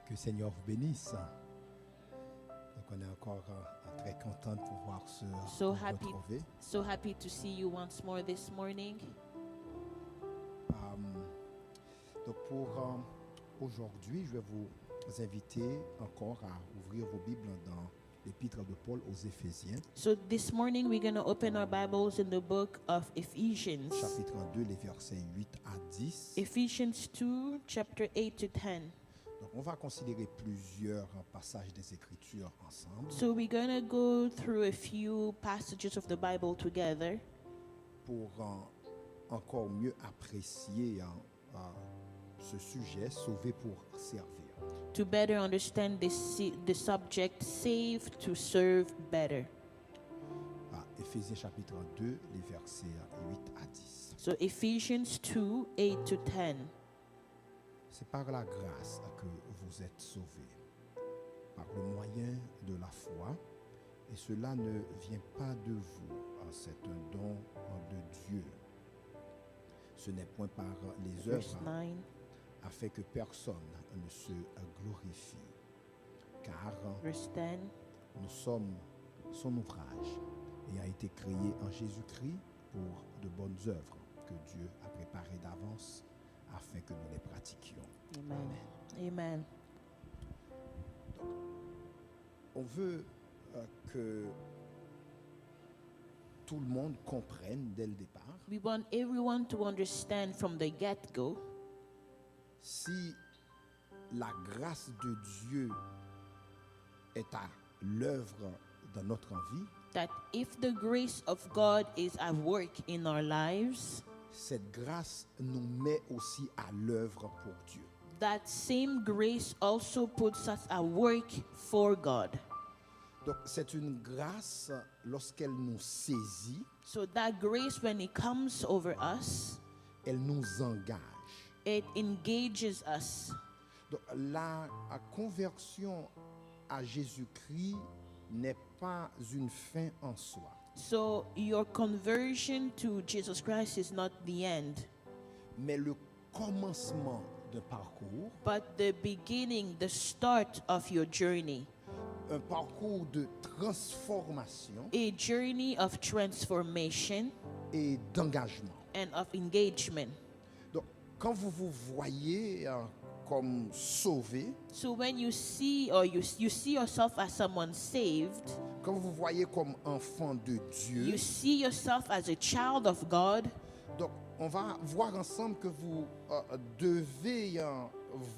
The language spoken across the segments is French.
Que le Seigneur vous bénisse. Donc on est encore très content de pouvoir se retrouver. So happy to see you once more this morning. Donc pour aujourd'hui, je vais vous inviter encore à ouvrir vos Bibles dans l'épître de Paul aux Éphésiens. So this morning we're going to open our Bibles in the book of Ephesians. Chapitre 2, les versets 8 à 10. Ephesians 2, chapter 8 to 10. Donc on va considérer plusieurs passages des Écritures ensemble So we're going to go through a few passages of the Bible together pour encore mieux apprécier ce sujet, sauvé pour servir. to better understand the subject, saved to serve better. Éphésiens chapitre 2, les versets 8 à 10. So Ephesians 2, 8 to 10. C'est par la grâce que vous êtes sauvés, par le moyen de la foi, et cela ne vient pas de vous, c'est un don de Dieu. Ce n'est point par les Verse œuvres, 9. afin que personne ne se glorifie. Car Verse 10. nous sommes son ouvrage, ayant été créés en Jésus-Christ pour de bonnes œuvres que Dieu a préparées d'avance afin que nous les pratiquions. Amen. Amen. On veut que tout le monde comprenne dès le départ, We want everyone to understand from the get-go si la grâce de Dieu est à l'œuvre dans notre vie, that if the grace of God is at work in our lives, cette grâce nous met aussi à l'œuvre pour Dieu. that same grace also puts us at work for God. Donc c'est une grâce lorsqu'elle nous saisit, So that grace, when it comes over us, elle nous engage. it engages us. Donc la conversion à Jésus-Christ n'est pas une fin en soi, So your conversion to Jesus Christ is not the end, mais le commencement d'un parcours, but the beginning, the start of your journey, un parcours de transformation a journey of transformation et d'engagement. and of engagement. Donc quand vous vous voyez comme sauvé, So when you see or you see yourself as someone saved, quand vous vous voyez comme enfant de Dieu, you see yourself as a child of God, donc on va voir ensemble que vous devez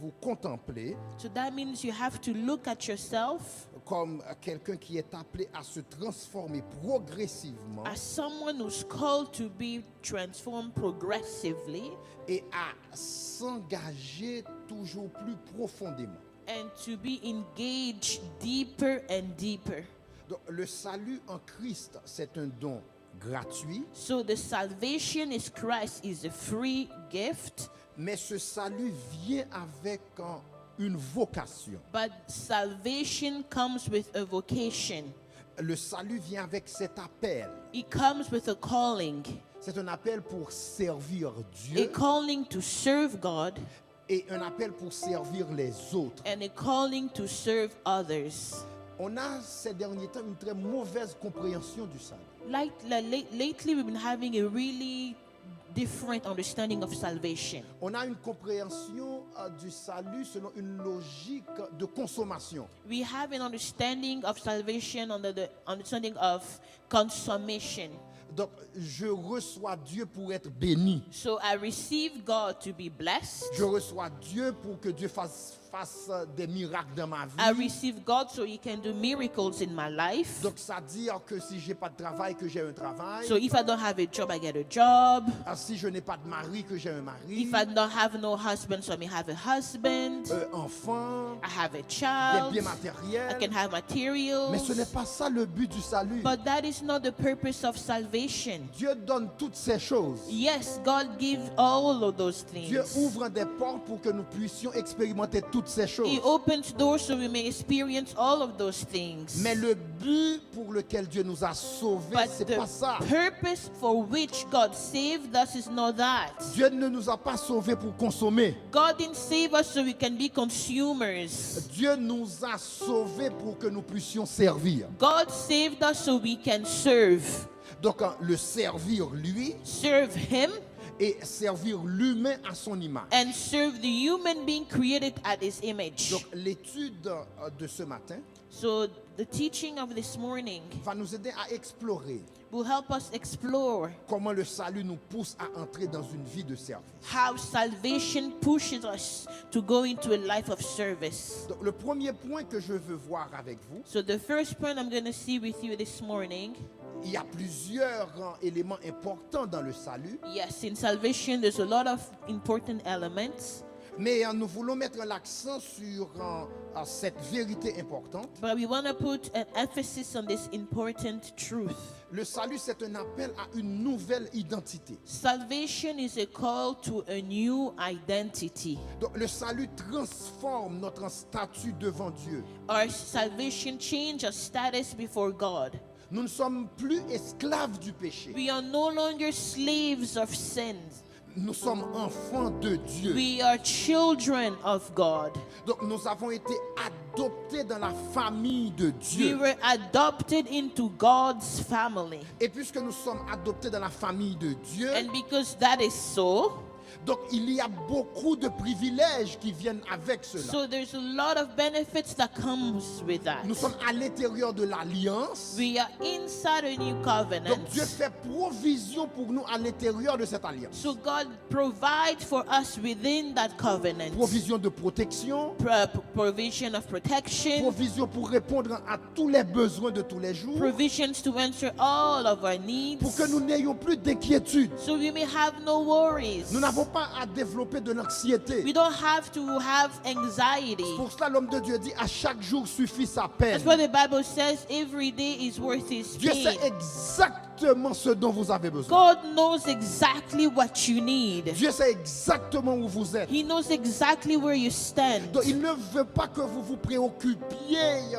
vous contempler so that means you have to look at yourself comme quelqu'un qui est appelé à se transformer progressivement as someone who's called to be transformed progressively et à s'engager toujours plus profondément. and to be engaged deeper and deeper. Donc, le salut en Christ, c'est un don gratuit, So the salvation is Christ is a free gift, mais ce salut vient avec une vocation. but salvation comes with a vocation. Le salut vient avec cet appel. It comes with a calling, C'est un appel pour servir a Dieu calling to serve God et un appel pour servir les autres. and a calling to serve others. On a ces derniers temps une très mauvaise compréhension du salut. Lately we've been having a really different understanding of salvation. On a une compréhension du salut selon une logique de consommation. We have an understanding of salvation under the understanding of consummation. Donc, je reçois Dieu pour être béni. So I receive God to be blessed. Je reçois Dieu pour que Dieu fasse des miracles dans ma I vie. receive God so He can do miracles in my life. Donc, ça veut dire que si j'ai pas de travail, que j'ai un travail. So if I don't have a job, I get a job. Si je n'ai pas de mari, que j'ai un mari. If I don't have no husband, so I may have a husband. Enfant, I have a des child. biens I matériels. can have materials. Mais ce n'est pas ça le but du salut. But that is not the purpose of salvation. Dieu donne toutes ces choses. Yes, God gives all of those Dieu things. ouvre des portes pour que nous puissions expérimenter toutes toutes ces choses. He opens doors so we may experience all of those things. Mais le but pour lequel Dieu nous a sauvés, But c'est pas ça. the purpose for which God saved us is not that. Dieu ne nous a pas sauvés pour consommer. God didn't save us so we can be consumers. Dieu nous a sauvés pour que nous puissions servir. God saved us so we can serve. Donc, le servir lui Serve Him et servir l'humain à son image. and serve the human being created at His image. Donc, l'étude de ce matin So the teaching of this morning va nous aider à explorer will help us explore comment le salut nous pousse à entrer dans une vie de service. how salvation pushes us to go into a life of service. Donc, le premier point que je veux voir avec vous, So the first point I'm going to see with you this morning, il y a plusieurs éléments importants dans le salut, yes, in salvation there's a lot of important elements, mais nous voulons mettre l'accent sur cette vérité importante. but we want to put an emphasis on this important truth. Le salut, c'est un appel à une nouvelle identité. Salvation is a call to a new identity. Donc, le salut transforme notre statut devant Dieu. Our salvation changes our status before God. Nous ne sommes plus esclaves du péché. We are no longer slaves of sins. Nous sommes enfants de Dieu. We are children of God. Donc, nous avons été adoptés dans la famille de We Dieu. were adopted into God's family. Et puisque nous sommes adoptés dans la famille de Dieu, And because that is so, donc il y a beaucoup de privilèges qui viennent avec cela. so there's a lot of benefits that comes with that. Nous sommes à l'intérieur de l'alliance. We are inside a new Donc covenant. Dieu fait provision pour nous à l'intérieur de cette alliance. So God provides for us within that covenant. Provision de protection, Provision of protection, provision pour répondre à tous les besoins de tous les jours, provisions to answer all of our needs, pour que nous n'ayons plus d'inquiétude. so we may have no worries. Nous n'avons pas à développer de l'anxiété. We don't have to have anxiety. Pour cela, l'homme de Dieu dit à chaque jour suffit sa peine. That's what the Bible says. Every day is worth his Dieu pain. sait exactement ce dont vous avez besoin. God knows exactly what you need. Dieu sait exactement où vous êtes. He knows exactly where you stand. Donc, il ne veut pas que vous vous préoccupiez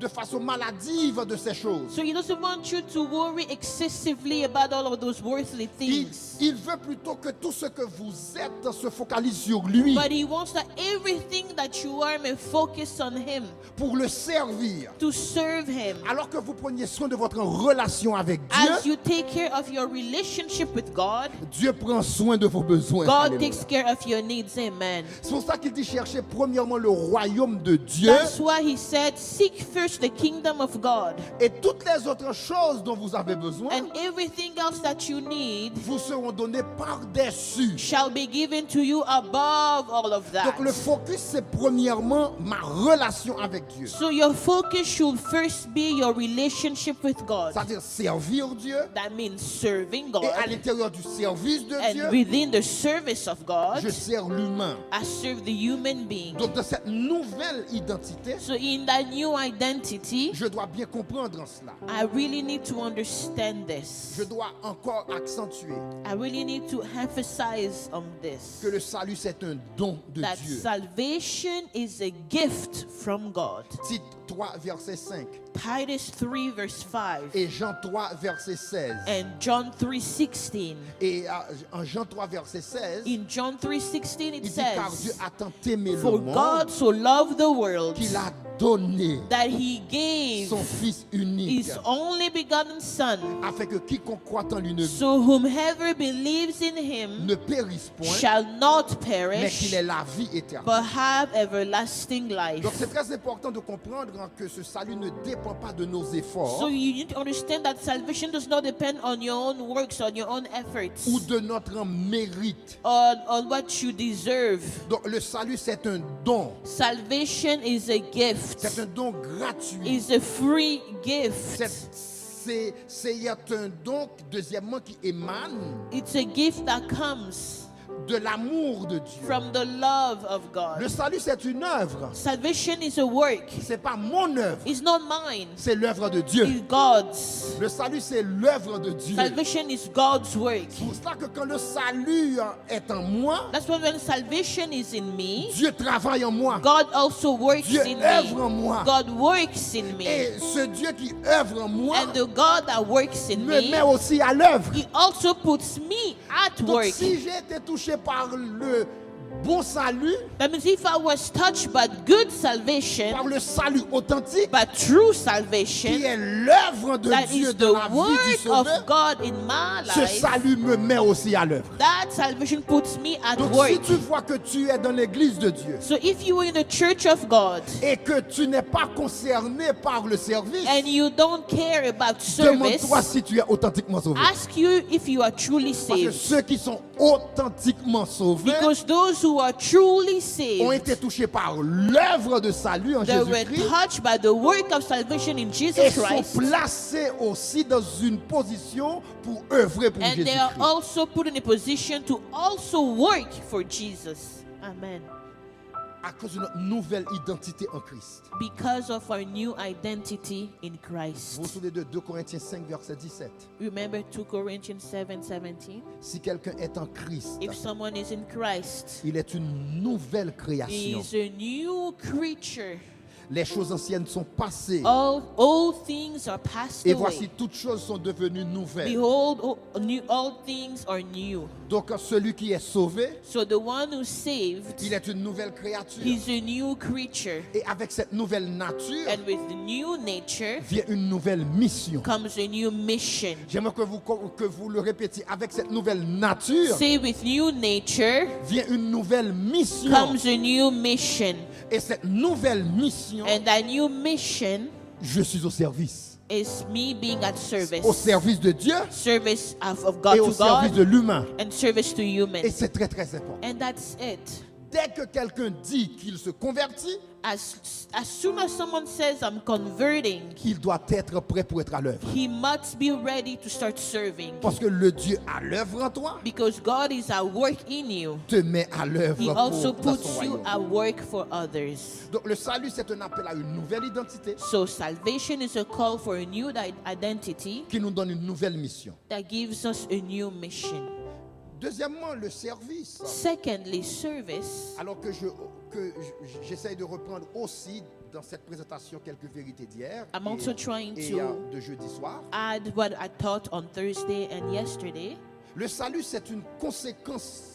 de façon maladive de ces choses. So he doesn't want you to worry excessively about all of those worldly things. Il veut plutôt que tout ce que vous êtes se focalise sur lui But he wants that everything that you are may focus on him, pour le servir. to serve him. Alors que vous preniez soin de votre relation avec As Dieu, you take care of your relationship with God, Dieu prend soin de vos besoins. God Alléluia. takes care of your needs. Amen. C'est pour ça qu'il dit chercher premièrement le royaume de Dieu That's why he said, seek first the kingdom of God, et toutes les autres choses dont vous avez besoin and everything else that you need vous seront données par-dessus. shall be given to you above all of that. Donc le focus c'est premièrement ma relation avec Dieu. So your focus should first be your relationship with God. C'est-à-dire servir Dieu That means serving et à God. l'intérieur du service de And Dieu, within the service of God, je sers l'humain. I serve the human being. Donc dans cette nouvelle identité, So in that new identity, je dois bien comprendre cela. I really need to understand this. Je dois encore accentuer I really need to emphasize on this. que le salut c'est un don de That Dieu. salvation is a gift from God. Tite 3 verset 5 Titus 3 verse 5 et Jean 3 verset 16. and John 3:16. Et en Jean 3 verset 16, In John 3:16 il it dit car Dieu says, a tant aimé le "For monde God so loved the world qu'il a donné that he gave son Fils unique his only begotten Son, afin que quiconque croit en lui ne, so whomever believes in him ne périsse point, shall not mais qu'il ait perish, la vie éternelle. but have everlasting life." Donc c'est très important de comprendre que ce salut ne dépend pas de nos efforts So you need to understand that salvation does not depend on your own works, on your own efforts, ou de notre mérite. on what you deserve. Donc le salut c'est un don, Salvation is a gift. c'est un don gratuit. It's a free gift. C'est un don, deuxièmement, qui émane It's a gift that comes de l'amour de Dieu. from the love of Le God. salut, c'est une œuvre. Salvation is a work. C'est pas mon œuvre, It's not mine. c'est l'œuvre de Dieu. It's God's. Le salut, c'est l'œuvre de Dieu. Salvation is God's work. C'est pour cela que quand le salut est en moi, That's why when salvation is in me, Dieu travaille en moi. God also works Dieu in œuvre me. en moi. God works in me. Et ce Dieu qui œuvre en moi And the God that works in me me, met aussi à l'œuvre. He also puts me at Donc work. si j'ai été touché par le bon salut, That means if I was touched by good salvation, par le salut authentique, by true qui salvation, est l'œuvre de that Dieu is dans the la vie du work sauveur, of God in my ce life, salut me met aussi à l'œuvre. that salvation puts me at Donc si work. tu vois que tu es dans l'église de Dieu So if you are in the church of God et que tu n'es pas concerné par le service, and you don't care about demande-toi service, si tu es authentiquement sauvé. ask you if you are truly Parce que saved. ceux qui sont authentiquement sauvés Because those who are truly ont saved, été touchés par l'œuvre de salut en they were Jésus-Christ touched by the work of salvation in et Jesus sont Christ, placés aussi dans une position pour œuvrer pour and they are Jésus-Christ. also put in a position to also work for Jesus. Amen. À cause de notre nouvelle identité en Christ. Because of our new identity in Vous vous Christ. souvenez de 2 Corinthiens 5, verset 17. Remember 2 Corinthians 7:17? Si quelqu'un est en Christ, If someone is in Christ, il est une nouvelle he création. is a new creature. Les choses anciennes sont passées. All things are passed Et voici, away. toutes choses sont devenues nouvelles. Behold, all things are new. Donc, celui qui est sauvé, So the one who's saved, il est une nouvelle créature. he's a new creature. Et avec cette nouvelle nature, And with the new nature vient une nouvelle mission. comes a new mission. J'aimerais que vous le répétiez. Avec cette nouvelle nature, Say, with new nature vient une nouvelle mission. comes a new mission. Et cette nouvelle mission, And that new mission je suis au service. is me being at Au service. service de Dieu Service of God et au to service God de l'humain. and service to Et humans. c'est très très important. And that's it. Dès que quelqu'un dit qu'il se convertit, As soon as someone says, I'm converting, il doit être prêt pour être à l'œuvre. he must be ready to start serving. Parce que le Dieu à l'œuvre en toi Because God is at work in you. te met à He l'œuvre also pour dans son puts you royaume. at work for others. Donc le salut, c'est un appel à une nouvelle identité So salvation is a call for a new identity qui nous donne une nouvelle mission. that gives us a new mission. Deuxièmement, le service. Secondly, service. Alors que j'essaye de reprendre aussi dans cette présentation quelques vérités d'hier I'm also trying et to de jeudi soir. add what I taught on Thursday and yesterday. Le salut, c'est une conséquence.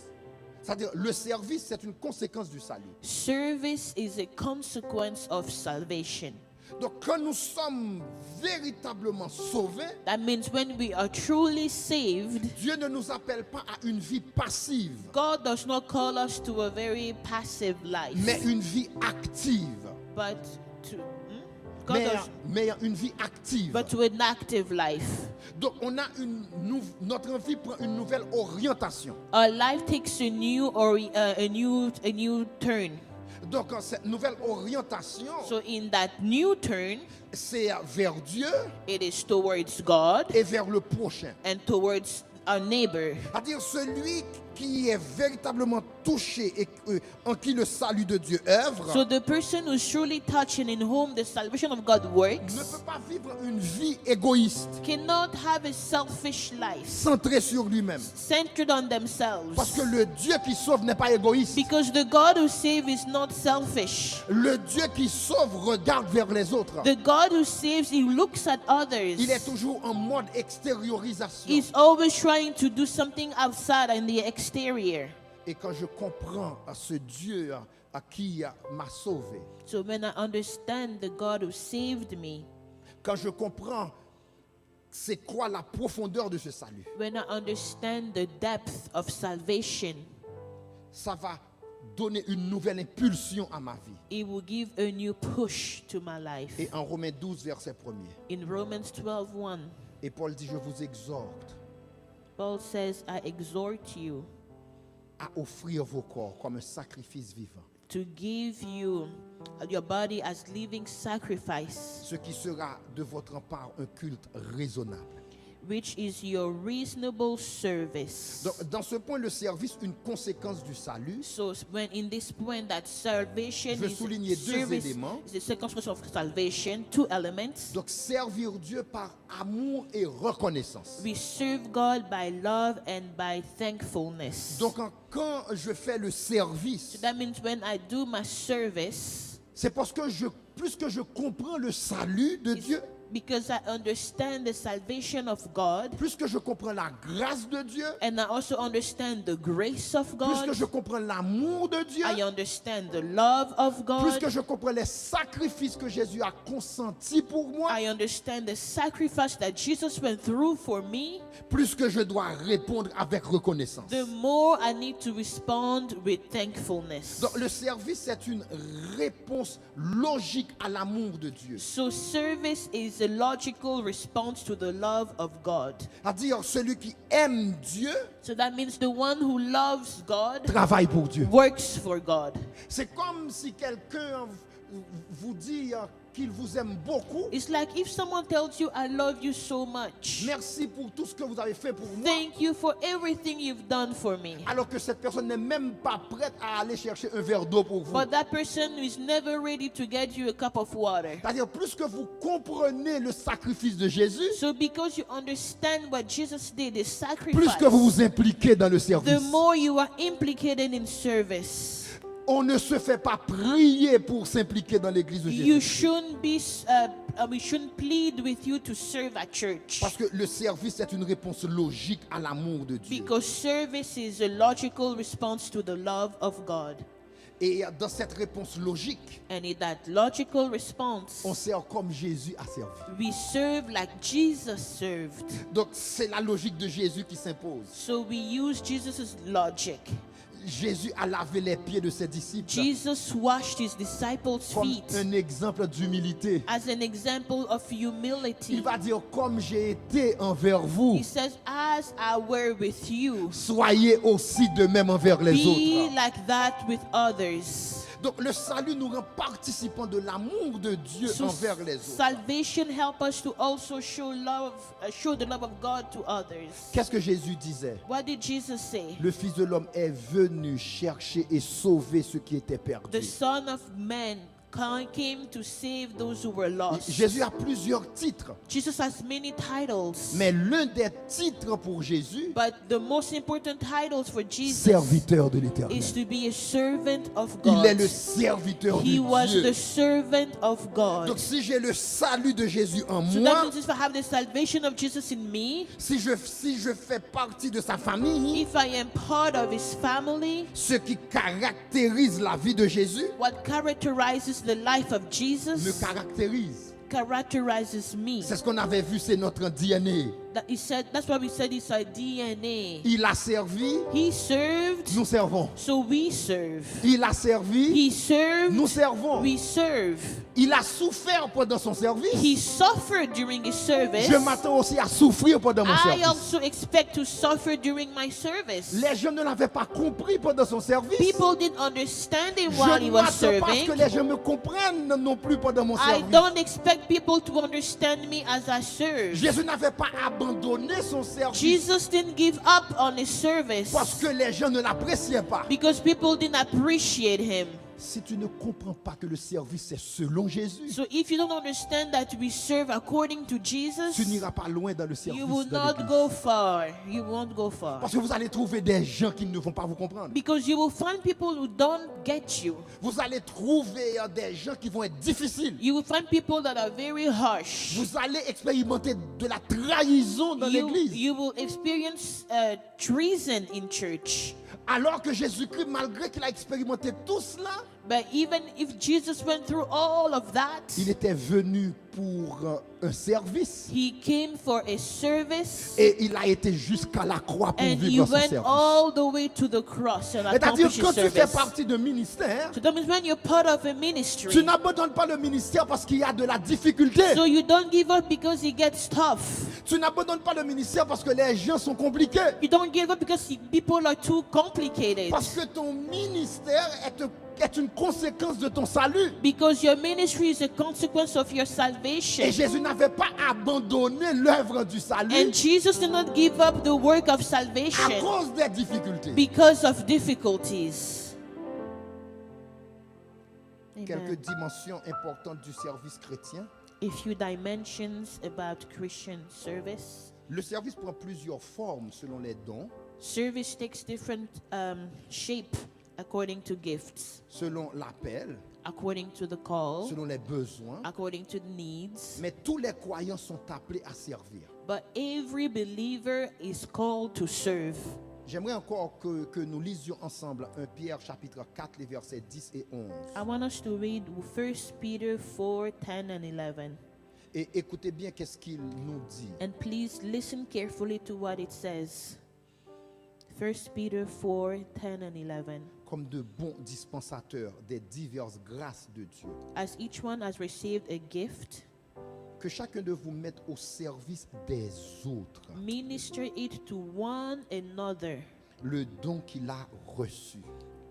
C'est-à-dire, le service, c'est une conséquence du salut. Service is a consequence of salvation. Donc, quand nous sommes véritablement sauvés, That means when we are truly saved, Dieu ne nous appelle pas à une vie passive, God does not call us to a very passive life, mais une vie active. but to God does, Mais une vie active. but to an active life. Donc, on a notre vie prend une nouvelle orientation. Our life takes a new turn. Donc, cette nouvelle orientation, So in that new turn, c'est vers Dieu it is towards God et vers le prochain. and towards our neighbor. C'est-à-dire celui qui est véritablement touché et en qui le salut de Dieu œuvre, So the person who's truly touched and in whom the salvation of God ne works peut pas vivre une vie égoïste, cannot have a selfish life centrée sur lui-même. centered on themselves. Parce que le Dieu qui sauve n'est pas égoïste. Because the God who saves is not selfish. Le Dieu qui sauve regarde vers les autres. The God who saves, he looks at others. Il est toujours en mode extériorisation. He's always trying to do something outside in the exterior. Et quand je comprends à ce Dieu à qui m'a sauvé, So when I understand the God who saved me, quand je comprends c'est quoi la profondeur de ce salut, when I understand the depth of salvation, ça va donner une nouvelle impulsion à ma vie. it will give a new push to my life. Et en Romains 12, verset 1er, In Romans 12:1, et Paul dit, je vous exhorte Paul says, I exhort you à offrir vos corps comme un sacrifice vivant, to give you your body as living sacrifice, ce qui sera de votre part un culte raisonnable. which is your reasonable service. Donc, dans ce point, le service, une conséquence du salut. So when in this point that salvation Je veux is souligner deux service, éléments. is the circumstance of salvation, two elements. Donc, servir Dieu par amour et reconnaissance. We serve God by love and by thankfulness. Donc, quand je fais le service, So that means when I do my service, c'est parce que plus que je comprends le salut de Dieu, because I understand the salvation of God, plus que je comprends la grâce de Dieu, and I also understand the grace of plus que God, je comprends l'amour de Dieu, I understand the love of plus que God, je comprends les sacrifices que Jésus a consentis pour moi, I understand the sacrifice that Jesus went through for me, plus que je dois répondre avec reconnaissance. the more I need to respond with thankfulness. Donc, le service, c'est une réponse logique à l'amour de Dieu. So service is a logical response to the love of God. C'est-à-dire, celui qui aime Dieu So that means the one who loves God travaille pour Dieu. works for God. C'est comme si quelqu'un vous dit qu'il vous aime beaucoup. It's like if someone tells you, I love you so much. Merci pour tout ce que vous avez fait pour moi. Thank you for everything you've done for me. Alors que cette personne n'est même pas prête à aller chercher un verre d'eau pour vous. But that person is never ready to get you a cup of water. C'est-à-dire, plus que vous comprenez le sacrifice de Jésus, So because you understand what Jesus did, the plus sacrifice, que vous vous impliquez dans le service. the more you are implicated in service. On ne se fait pas prier pour s'impliquer dans l'église de You Jésus. shouldn't be, we shouldn't plead with you to serve at church. Parce que le service est une réponse logique à l'amour de Dieu. Because service is a logical response to the love of God. Et dans cette réponse logique, And in that logical response, on sert comme Jésus a servi. we serve like Jesus served. Donc c'est la logique de Jésus qui s'impose. So we use Jesus' logic. Jésus a lavé les pieds de ses disciples Jesus washed his disciples' comme feet un exemple d'humilité. as an example of Il humility. va dire, comme j'ai été envers vous, He says, as I were with you, soyez aussi de même envers les be autres. like that with others. Donc le salut nous rend participants de l'amour de Dieu So envers les autres. salvation help us to also show love, show the love of God to others. Qu'est-ce que Jésus disait? What did Jesus say? Le Fils de l'homme est venu chercher et sauver ceux qui étaient The perdus. Son of Man came to save those who were lost. Jésus a plusieurs titres, Jesus has many titles, mais l'un des titres pour Jésus, but the most important titles for Jesus serviteur de l'Éternel. is to be a servant of Il est le God. serviteur He was de the Dieu. servant of God. Donc si j'ai le salut de Jésus en So that moi, means if I have the salvation of Jesus in me, si je fais partie de sa famille, if I am part of his family, ce qui caractérise la vie de Jésus what characterizes the life of me Jesus caractérise. characterizes me. C'est ce qu'on avait vu, c'est notre DNA. That's why we said it's our DNA. Il a servi, He served, nous servons. so we serve. Il a servi, He served, nous servons. we serve. Il a souffert pendant son service. He suffered during his service. Je m'attends aussi à souffrir pendant mon I service. also expect to suffer during my service. Les gens ne l'avaient pas compris pendant son service. People didn't understand him Je while he ne was m'attends pas à ce serving. que les gens me comprennent non plus pendant mon I service. don't expect people to understand me as I serve. Jésus n'avait pas abandonné son service Jesus didn't give up on his service parce que les gens ne l'appréciaient pas. because people didn't appreciate him. Si tu ne comprends pas que le service c'est selon Jésus, So if you don't understand that we serve according to Jesus, tu n'iras pas loin dans le service you will de not l'église. go far. You won't go far. Parce que vous allez trouver des gens qui ne vont pas vous comprendre. Because you will find people who don't get you. Vous allez trouver des gens qui vont être difficiles. You will find people that are very harsh. Vous allez expérimenter de la trahison dans l'église. You will experience treason in church. Alors que Jésus-Christ, malgré qu'il a expérimenté tout cela, But even if Jesus went through all of that, il était venu pour un service he came for a service et il a été jusqu'à la croix pour and he vivre son went service. all the way to the cross and C'est-à-dire accomplished quand his tu fais service. partie d'un ministère, So that means when you're part of a ministry, tu n'abandonnes pas le ministère parce qu'il y a de la difficulté. so you don't give up because it gets tough. Tu n'abandonnes pas le ministère parce que les gens sont compliqués. You don't give up because people are too complicated. Parce que ton ministère est une conséquence de ton salut. Because your ministry is a consequence of your Et salvation. Jésus n'avait pas abandonné l'œuvre du salut And Jesus did not give up the work of à salvation cause des difficultés. because of difficulties. Quelques Amen. dimensions importantes du service chrétien. A few dimensions about Christian service. Le service prend plusieurs formes selon les dons, Service takes different shape according to gifts, selon l'appel, according to the call, selon les besoins. according to the needs. Mais tous les croyants sont appelés à servir. But every believer is called to serve. J'aimerais encore que nous lisions ensemble 1 Pierre chapitre 4, les versets 10 et 11. I want us to read 1 Peter 4, 10 and 11. Et écoutez bien qu'est-ce qu'il nous dit. And please listen carefully to what it says. 1 Peter 4, 10 and 11. Comme de bons dispensateurs des diverses grâces de Dieu, As each one has received a gift, que chacun de vous mette au service des autres minister it to one another. le don qu'il a reçu.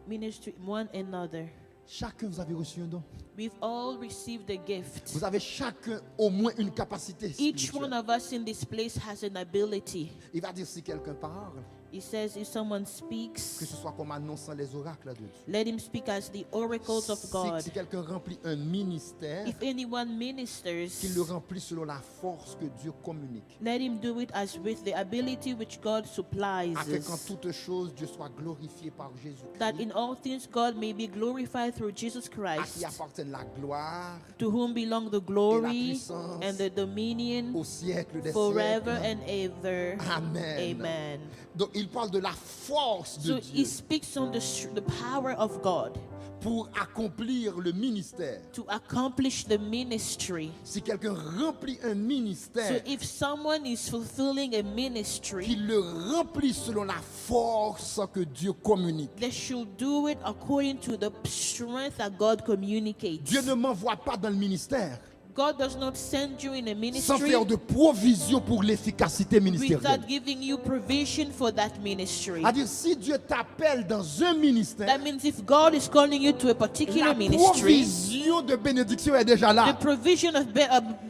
Minister one another. Chacun, vous avez reçu un don. We've all received a gift. Vous avez chacun au moins une capacité Each one spirituelle. of us in this place has an ability. Il va dire si quelqu'un parle, He says if someone que speaks, ce soit comme annonçant les oracles de Dieu. let him speak as the oracles of Si, God. si quelqu'un remplit un ministère, If anyone ministers, qu'il le remplit selon la force que Dieu communique. let him do it as with the ability which God supplies. Afin qu'en toutes choses, Dieu soit glorifié par Jésus-Christ, That in all things God may be glorified through Jesus à qui Christ, appartienne la gloire to whom belong the glory puissance and the dominion au siècle des forever siècles. and ever. Amen. Amen. Donc il parle de la force de So he Dieu speaks on the power of God pour accomplir le ministère. to accomplish the ministry. Si quelqu'un remplit un So ministère, if someone is fulfilling a ministry, qu'il le remplit selon la force que Dieu communique. they should do it according to the strength that God communicates. Dieu ne m'envoie pas dans le ministère God does not send you in a sans ministry faire de provision pour l'efficacité ministérielle. without giving you provision for that ministry. C'est-à-dire, si Dieu t'appelle dans un ministère, That means if God is calling you to a particular la ministry, provision de bénédiction est déjà the là. provision of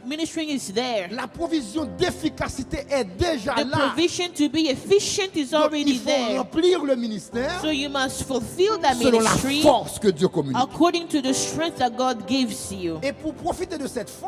ministering is there. La provision d'efficacité est déjà The là. provision to be efficient is Donc, already il faut there. remplir le ministère So you must fulfill that selon la ministry force que Dieu communique. according to the strength that God gives you. Et pour profiter de cette force,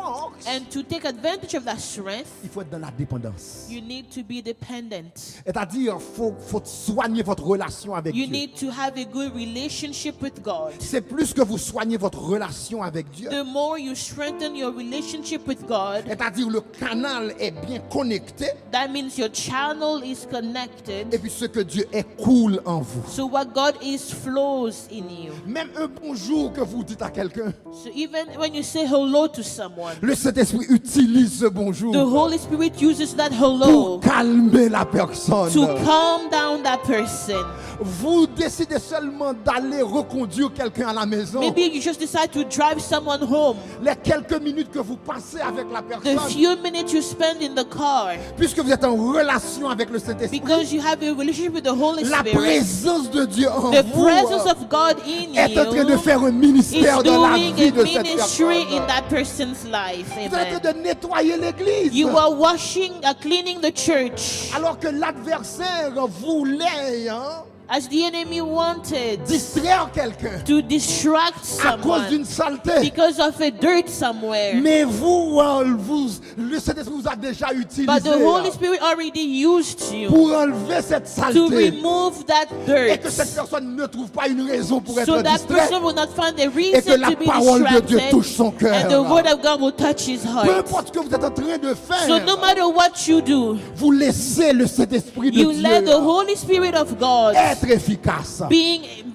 And to take advantage of that strength, il faut être dans la dépendance. you need to be dependent. C'est-à-dire, faut soigner votre relation avec You Dieu. need to have a good relationship with God. C'est plus que vous soignez votre relation avec Dieu. The more you strengthen your relationship with God, C'est-à-dire, le canal est bien connecté that means your channel is et connected. puis ce que Dieu est coule en vous. So what God is flows in you. Même un bonjour que vous dites à quelqu'un, So even when you say hello to someone, le Saint-Esprit utilise ce bonjour the Holy Spirit uses that pour hello calmer la personne. to calm down that person. Vous décidez seulement d'aller reconduire quelqu'un à la maison. Maybe you just decide to drive someone home. Les quelques minutes que vous passez avec la The personne, few minutes you spend in the car, puisque vous êtes en relation avec le Saint-Esprit, because you have a relationship with the Holy la Spirit, présence de Dieu en the vous presence of God in est en train de you faire un is ministère dans la doing vie a de cette ministry personne. in that person's life. Vous êtes en Amen. train de nettoyer l'église. You are cleaning the church Alors que l'adversaire voulait as the enemy wanted distraire quelqu'un to distract à cause d'une someone saleté. because of a dirt somewhere. Mais le Saint-Esprit vous a déjà utilisé But the Holy Spirit already used you pour enlever cette to saleté remove that et que dirt, cette personne ne trouve pas une raison pour so être that distraite. person will not find a Et que reason la to be parole de Dieu distracted, touche son cœur. and the word of God will touch his Peu heart. importe ce que vous êtes en train de So faire, no matter what you do, vous laissez le Saint-Esprit de you let the Dieu Holy Spirit of God être efficace.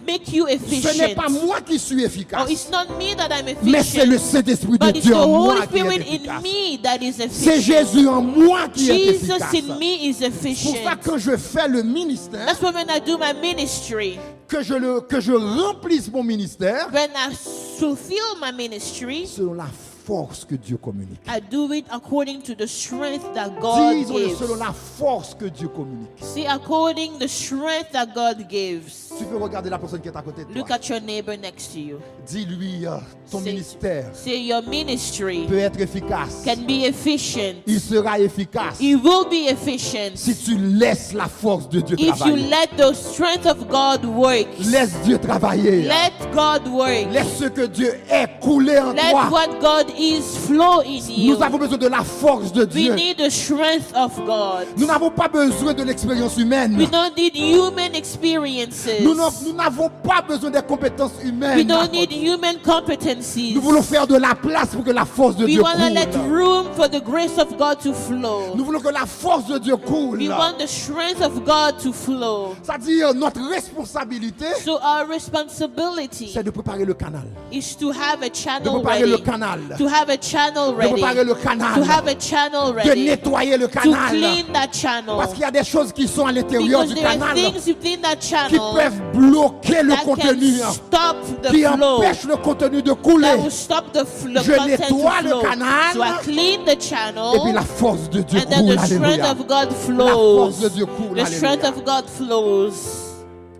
make you Ce n'est efficient. pas moi qui suis Oh, efficace, it's not me that I'm mais c'est le efficient, Saint-Esprit de but it's Dieu the en moi Holy qui est Spirit efficace. in me that is C'est efficient. Jésus en moi qui est Jesus efficace. in me is C'est pour ça efficient. que quand je fais le ministère, That's why when I do my ministry, que je remplisse mon ministère when I fulfill my ministry, selon la force que Dieu communique. I do it according to the strength that God Disons-le gives. selon la force que Dieu communique. See, according the strength that God gives. Tu peux regarder la personne qui est à côté de Look toi. at your neighbor next to you. Dis-lui, ton Say- ministère Say your ministry peut être efficace. can be efficient. Il sera efficace It will be efficient si tu laisses la force de Dieu if you travailler. let the strength of God work. Laisse Dieu travailler. Let God work. Laisse ce que Dieu est couler en Let toi. what God is flow in you. Nous avons besoin de la force de We Dieu. need the strength of God. Nous n'avons pas besoin de l'expérience humaine. We don't need human experiences. Nous n'avons pas besoin des compétences We humaines. don't need human competencies. Nous voulons faire de la place pour que la force de We Dieu want to let coule. room for the grace of God to flow. Nous voulons que la force de Dieu coule. We want the strength of God to flow. C'est-à-dire, notre responsabilité, So our responsibility c'est de préparer le canal. is to have a De channel préparer le ready. canal. To have a channel De ready. préparer le To canal. have a channel De ready. nettoyer le To canal. clean that channel. Parce qu'il y a des choses qui sont à l'intérieur Because du there are canal things within that qui channel peuvent bloquer le that contenu, can stop the qui flow. empêchent le contenu de couler. That will stop the Je content nettoie to le flow. canal. So I clean the Et channel. puis la force de Dieu And then coule. the strength Alléluia. of God La flows. force de Dieu coule. The strength Alléluia. of God flows.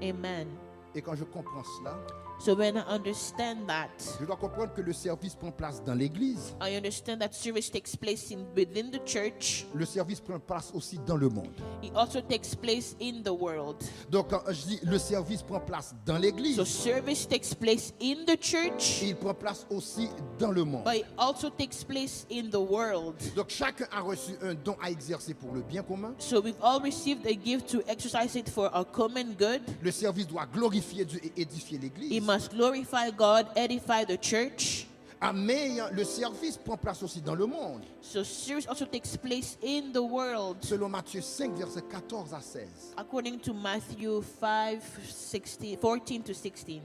Amen. Et quand je comprends cela, So when I understand that, je dois comprendre que le service prend place dans l'église. I understand that service takes place within the church. Le service prend place aussi dans le monde. It also takes place in the world. Donc quand je dis le service prend place dans l'église, So service takes place in the church, il prend place aussi dans le monde. but it also takes place in the world. Donc chacun a reçu un don à exercer pour le bien commun. So we've all received a gift to exercise it for our common good. Le service doit glorifier Dieu et édifier It l'église. must glorify God, edify the church. Ah, mais le service prend place aussi dans le monde. So service also takes place in the world. Selon Matthieu 5, versets 14 à 16. According to Matthew 14 to 16,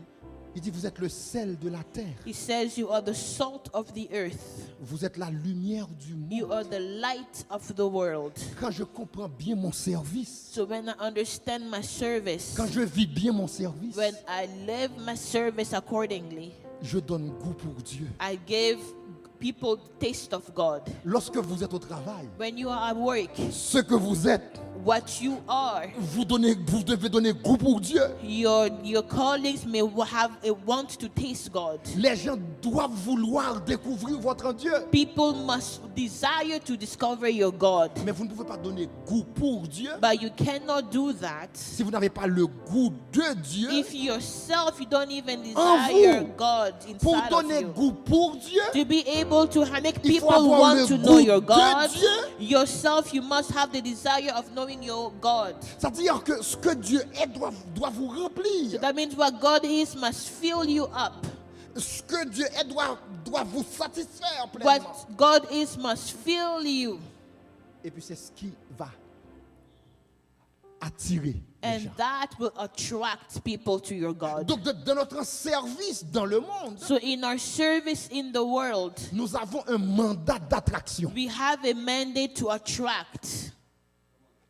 Il dit, vous êtes le sel de la terre. he says, you are the salt of the earth. Vous êtes la lumière du You monde. are the light of the world. Quand je comprends bien mon service, So when I understand my service, quand je vis bien mon service, when I live my service accordingly, je donne goût pour Dieu. I give people taste of God. Lorsque vous êtes au travail, When you are at work, ce que vous êtes, what you are, vous devez donner goût pour Dieu. your colleagues may have a want to taste God. Les gens doivent vouloir découvrir votre Dieu. People must desire to discover your God. Mais vous ne pouvez pas donner goût pour Dieu But you cannot do that si vous n'avez pas le goût de Dieu. if yourself you don't even En desire vous. God Pour inside of donner you. goût pour Dieu, To be able to make Il faut people avoir want le to know goût your de God, Dieu. yourself you must have the desire of knowing your God. c'est-à-dire que ce que Dieu est doit vous remplir. That means what God is must fill you up. Ce que Dieu est doit vous satisfaire pleinement. What God is must fill you. Et puis c'est ce qui va attirer les And gens. that will attract people to your God. Donc dans notre service dans le monde, So in our service in the world, nous avons un mandat d'attraction. we have a mandate to attract.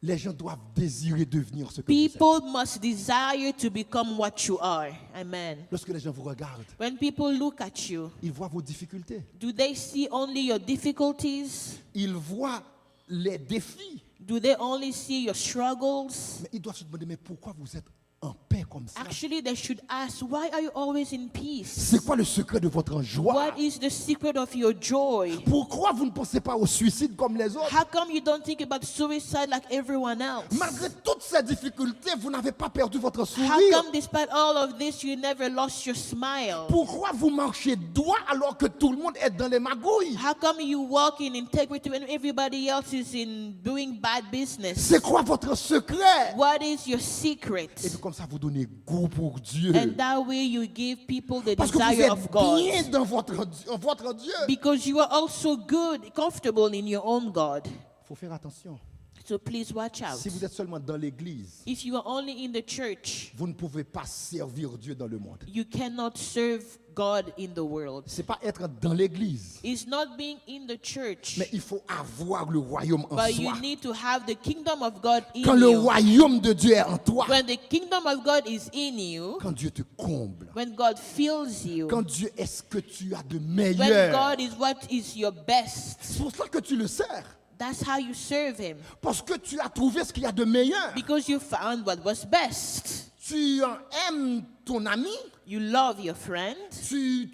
Les gens doivent désirer devenir ce que vous êtes. People must desire to become what you are. Amen. Lorsque les gens vous regardent, When people look at you, ils voient vos difficultés. do they see only your difficulties? Ils voient les défis. Do they only see your struggles? Mais ils doivent se demander, mais pourquoi vous êtes en paix comme ça? Actually, they should ask, why are you always in peace? C'est quoi le secret de votre joie? What is the secret of your joy? Pourquoi vous ne pensez pas au suicide comme les autres? How come you don't think about suicide like everyone else? Malgré toutes ces difficultés, vous n'avez pas perdu votre How sourire. come despite all of this, you never lost your smile? Pourquoi vous marchez droit alors que tout le monde est dans les magouilles? How come you walk in integrity when everybody else is in doing bad business? C'est quoi votre secret? What is your Et secret? puis comme ça, vous donnez goût pour Dieu. And that way you give people the Parce que vous desire of êtes God. bien dans votre Dieu. Because you are also good, comfortable in your own God. Il faut faire attention. So please watch out. Si vous êtes seulement dans l'église, If you are only in the church, vous ne pouvez pas servir Dieu dans le monde. you cannot serve God in the world. C'est pas être dans l'église, It's not being in the church, mais il faut avoir le royaume en but soi. you need to have the kingdom of God in Quand le you. royaume de Dieu est en toi, When the kingdom of God is in you, quand Dieu te comble, when God fills you, quand Dieu est ce que tu as de when meilleur, God is what is your best, c'est pour ça que tu le sers. that's how you serve Him. Parce que tu as trouvé ce qu'il y a de meilleur. Because you found what was best. tu aimes ton ami, You love your friend. tu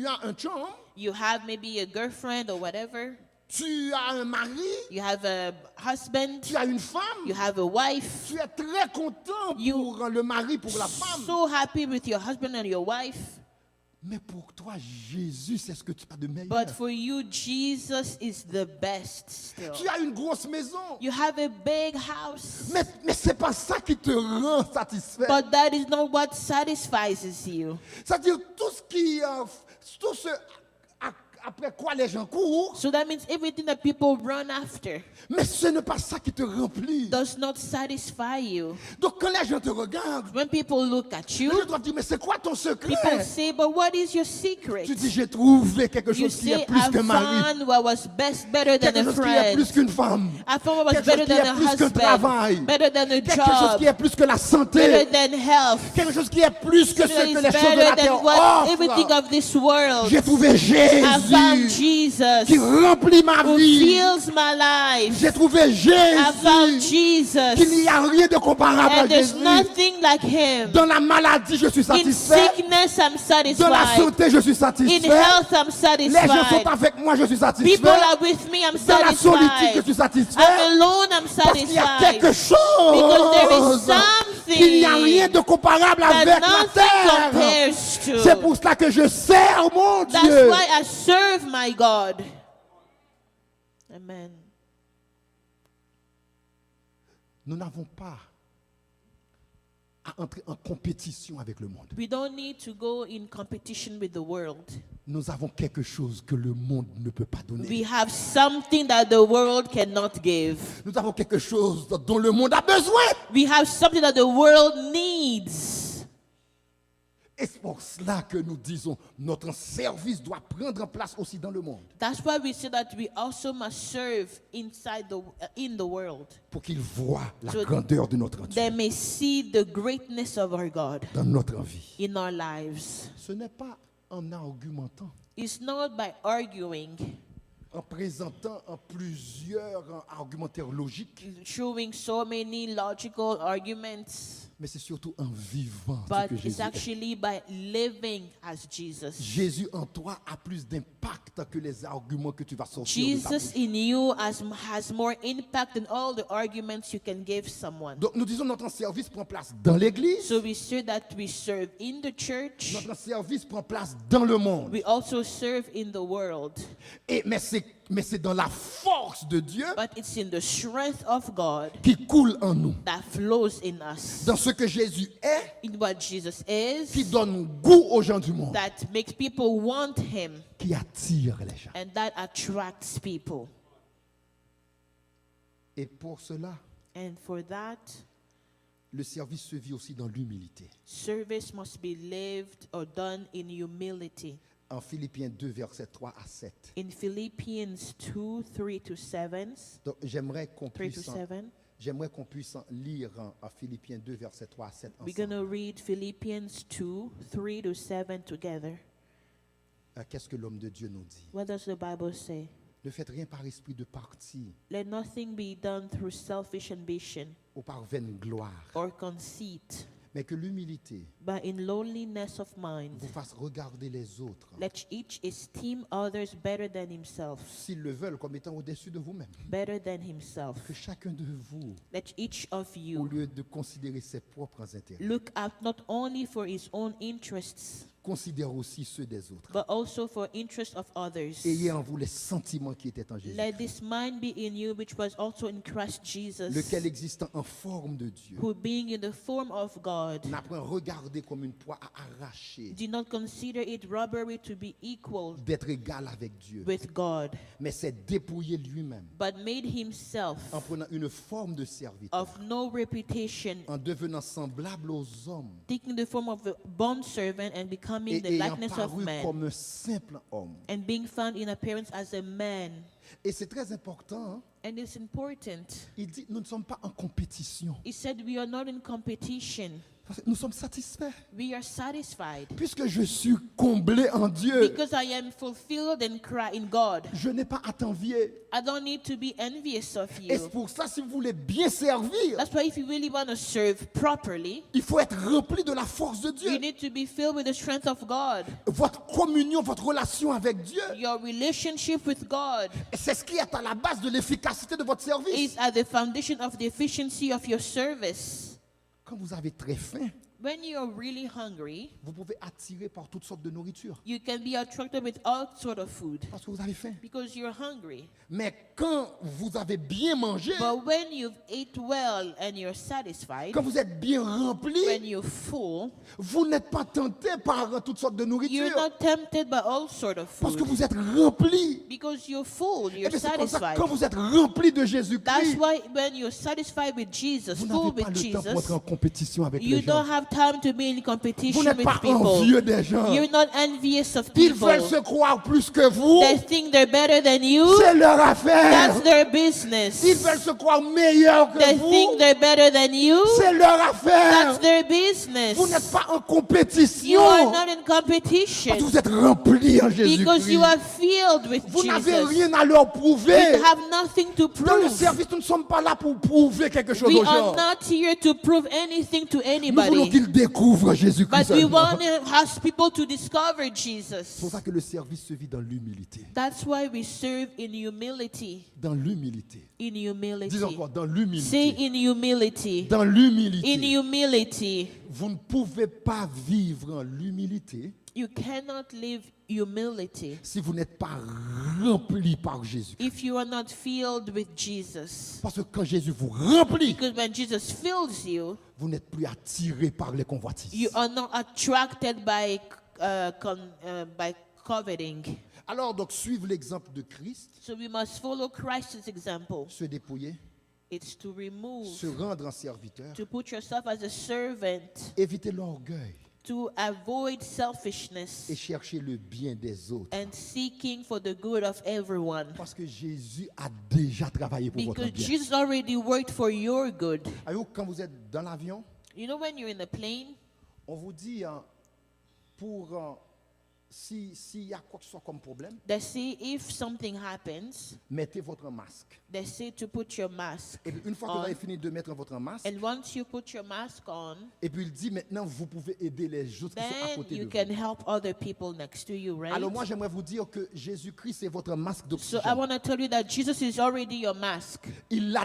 as un chum, You have maybe a girlfriend or whatever. tu as un mari, You have a husband. tu as une femme, You have a wife. tu es très content pour le mari, pour la femme. So happy with your husband and your wife. Mais pour toi, Jésus, c'est ce que tu as de meilleur. But for you, Jesus is the best still. Tu as une grosse maison, You have a big house. mais ce n'est pas ça qui te rend satisfait. But that is not what satisfies you. C'est-à-dire tout ce après quoi les gens courent, So that means everything that people run after mais ce n'est pas ça qui te remplit. does not satisfy you. Donc quand les gens te regardent, When people look at les you, gens doivent dire, mais c'est quoi ton people secret? say, but what is your secret? Tu dis, j'ai trouvé quelque You chose qui say, est plus I qu'un mari, found what was better than quelque a chose qui est friend. plus qu'une femme, I found what was quelque chose better qui than est a plus qu'un travail, husband, better than a quelque chose job, qui est plus que la better santé, than health. quelque chose qui est plus que ce That que is les choses de la better terre than what everything offrent. of this world. J'ai trouvé I found Jésus Jesus qui remplit ma who vie. fills my life. J'ai trouvé I found Jésus qu'il Jesus, n'y a rien de comparable à and there's Jésus. nothing like him. Dans la maladie, je suis In satisfait. sickness, I'm Dans la satisfied. santé, je suis In satisfait. health, I'm Les gens sont satisfied. avec moi, je suis People satisfait. are with me, I'm Dans la solitude, je satisfied. suis satisfait. I'm alone, I'm Parce qu'il y a satisfied. quelque Because there is chose something qu'il n'y a rien de comparable that avec la nothing terre. compares C'est to. pour cela que je sers mon That's Dieu. why I serve my God. Amen. Nous n'avons pas à entrer en compétition avec le monde. We don't need to go in competition with the world. Nous avons quelque chose que le monde ne peut pas donner. We have something that the world cannot give. Nous avons quelque chose dont le monde a besoin. We have something that the world needs. Et c'est pour cela que nous disons notre service doit prendre place aussi dans le monde. That's why we say that we also must serve in the world. Pour qu'ils voient la So grandeur de notre Dieu They may see the greatness of our God dans notre vie. in our lives. Ce n'est pas en argumentant, It's not by arguing, en présentant plusieurs argumentaires logiques, showing so many logical arguments, mais c'est surtout en vivant ce but que it's Jésus est. actually by living as Jesus. Jésus en toi a plus d'impact que les arguments que tu vas sortir de ta Jesus bouche. in you has more impact than all the arguments you can give someone. Donc nous disons notre service prend place dans l'église, So we say that we serve in the church. notre service prend place dans le monde. We also serve in the world. Mais c'est dans la force de Dieu But it's in the strength of God qui coule en nous. that flows in us. Dans ce que Jésus est, In what Jesus qui is, donne goût aux gens du monde, that makes people want him qui attire les gens. and that attracts people. Et pour cela, And for that, le service se vit aussi dans l'humilité. service must be lived or done in humility. En Philippiens 2, versets 3 à 7. In Philippians 2, 3 to 7, Donc j'aimerais qu'on 3 to puisse, 7, lire en Philippiens 2, versets 3 à 7 we're going ensemble. to read Philippians 2, 3 to 7 together. Qu'est-ce que l'homme de Dieu nous dit? What does the Bible say? Ne faites rien par esprit de parti Let nothing be done through selfish ambition ou par vaine gloire, or conceit, mais que l'humilité but in lowliness of mind, vous fasse regarder les autres, let each esteem others better than himself, s'ils le veulent, comme étant au-dessus de vous-même. better than himself. Que chacun de vous, Let each of au you lieu de considérer ses propres intérêts, look out not only for his own interests, considère aussi ceux des autres. but also for interest of others. Ayez en vous les sentiments qui étaient en Jésus, Let this mind be in you, which was also in Christ Jesus, lequel existant en forme de Dieu, who being in the form of God, n'a point regardé comme une proie à arracher did not consider it robbery to be equal d'être égal avec Dieu, with God, mais s'est dépouillé lui-même but made himself en prenant une forme de serviteur, of no reputation, en devenant semblable aux hommes taking the form of a bondservant and becoming et the ayant likeness of paru man, comme un simple homme. and being found in appearance as a man. Et c'est très important, hein. And it's important. Il dit, nous ne sommes pas en compétition. He said we are not in competition. Parce que nous sommes satisfaits. We are satisfied. Puisque je suis comblé en Dieu, Because I am fulfilled in God. je n'ai pas à t'envier. I don't need to be envious of Et c'est you. pour ça, si vous voulez bien servir, That's why if you really want to serve properly, il faut être rempli de la force de you Dieu. need to be filled with the strength of God. Votre communion, votre relation avec Dieu, Your relationship with God c'est ce qui est à la base de l'efficacité de votre service. is at the foundation of the efficiency of your service. Quand vous avez très faim, When you're really hungry, vous pouvez attirer par toutes sortes de nourriture. you can be attracted with all sort of food Parce que vous avez faim. because you're hungry. Mais quand vous avez bien mangé, But when you've ate well and you're satisfied, quand vous êtes bien rempli, when you're full, vous n'êtes pas tenté par toutes sortes de nourriture. you're not tempted by all sort of Parce que food vous êtes rempli. because you're full, Et you're bien, c'est comme ça, satisfied. quand vous êtes rempli de That's Jésus-Christ, why when you're satisfied with Jesus, vous full n'avez pas with le temps pour Jesus, être en compétition avec you les gens. don't have time to be in Vous competition n'êtes with pas people. envieux des gens. You're not envious of Ils people. veulent se croire plus que vous. They think they're better than you. C'est leur affaire. That's their business. Ils veulent se croire meilleurs que They vous. think they're better than you. C'est leur affaire. That's their business. Vous n'êtes pas en You compétition. are not in Parce que competition vous êtes remplis en because Jésus-Christ. you are filled with Vous n'avez Jesus. rien à leur prouver. You have nothing to Dans le prove. service, nous ne sommes pas là pour prouver quelque chose We aux gens. are not here to prove anything to Nous voulons anybody. qu'ils découvrent Jésus-Christ. But we seulement. want to ask people to discover C'est Jesus. pour ça que le service se vit dans l'humilité. That's why we serve in humility. Dans l'humilité. In Dis humility. encore, dans Say l'humilité. in humility. Dans In l'humilité. humility. Vous ne pouvez pas vivre en l'humilité You cannot live humility si vous n'êtes pas rempli par Jésus. if you are not filled with Jesus. Parce que quand Jésus vous remplit, Because when Jesus fills you, vous n'êtes plus attiré par les convoitises. you are not attracted by coveting. Alors donc suivre l'exemple de Christ, So we must follow Christ's example. se dépouiller, It's to remove, se rendre en serviteur, to put yourself as a servant, éviter l'orgueil to avoid selfishness et chercher le bien des autres. and seeking for the good of everyone. Parce que Jésus a déjà travaillé pour votre Because bien. Jesus already worked for your good. Avez-vous, quand vous êtes dans l'avion, You know, when you're in a plane, on vous dit s'il y a quoi que ce soit comme problème, they say if something happens, mettez votre masque. they say to put your mask Et puis une fois que vous on. avez fini de mettre votre masque, And once you put your mask on, et puis il dit maintenant vous pouvez aider les autres qui sont à then côté you de can vous. help other people next to you, right? Alors moi j'aimerais vous dire que Jésus-Christ est votre masque So I d'oxygène. want to tell you that Jesus is already your mask. Il a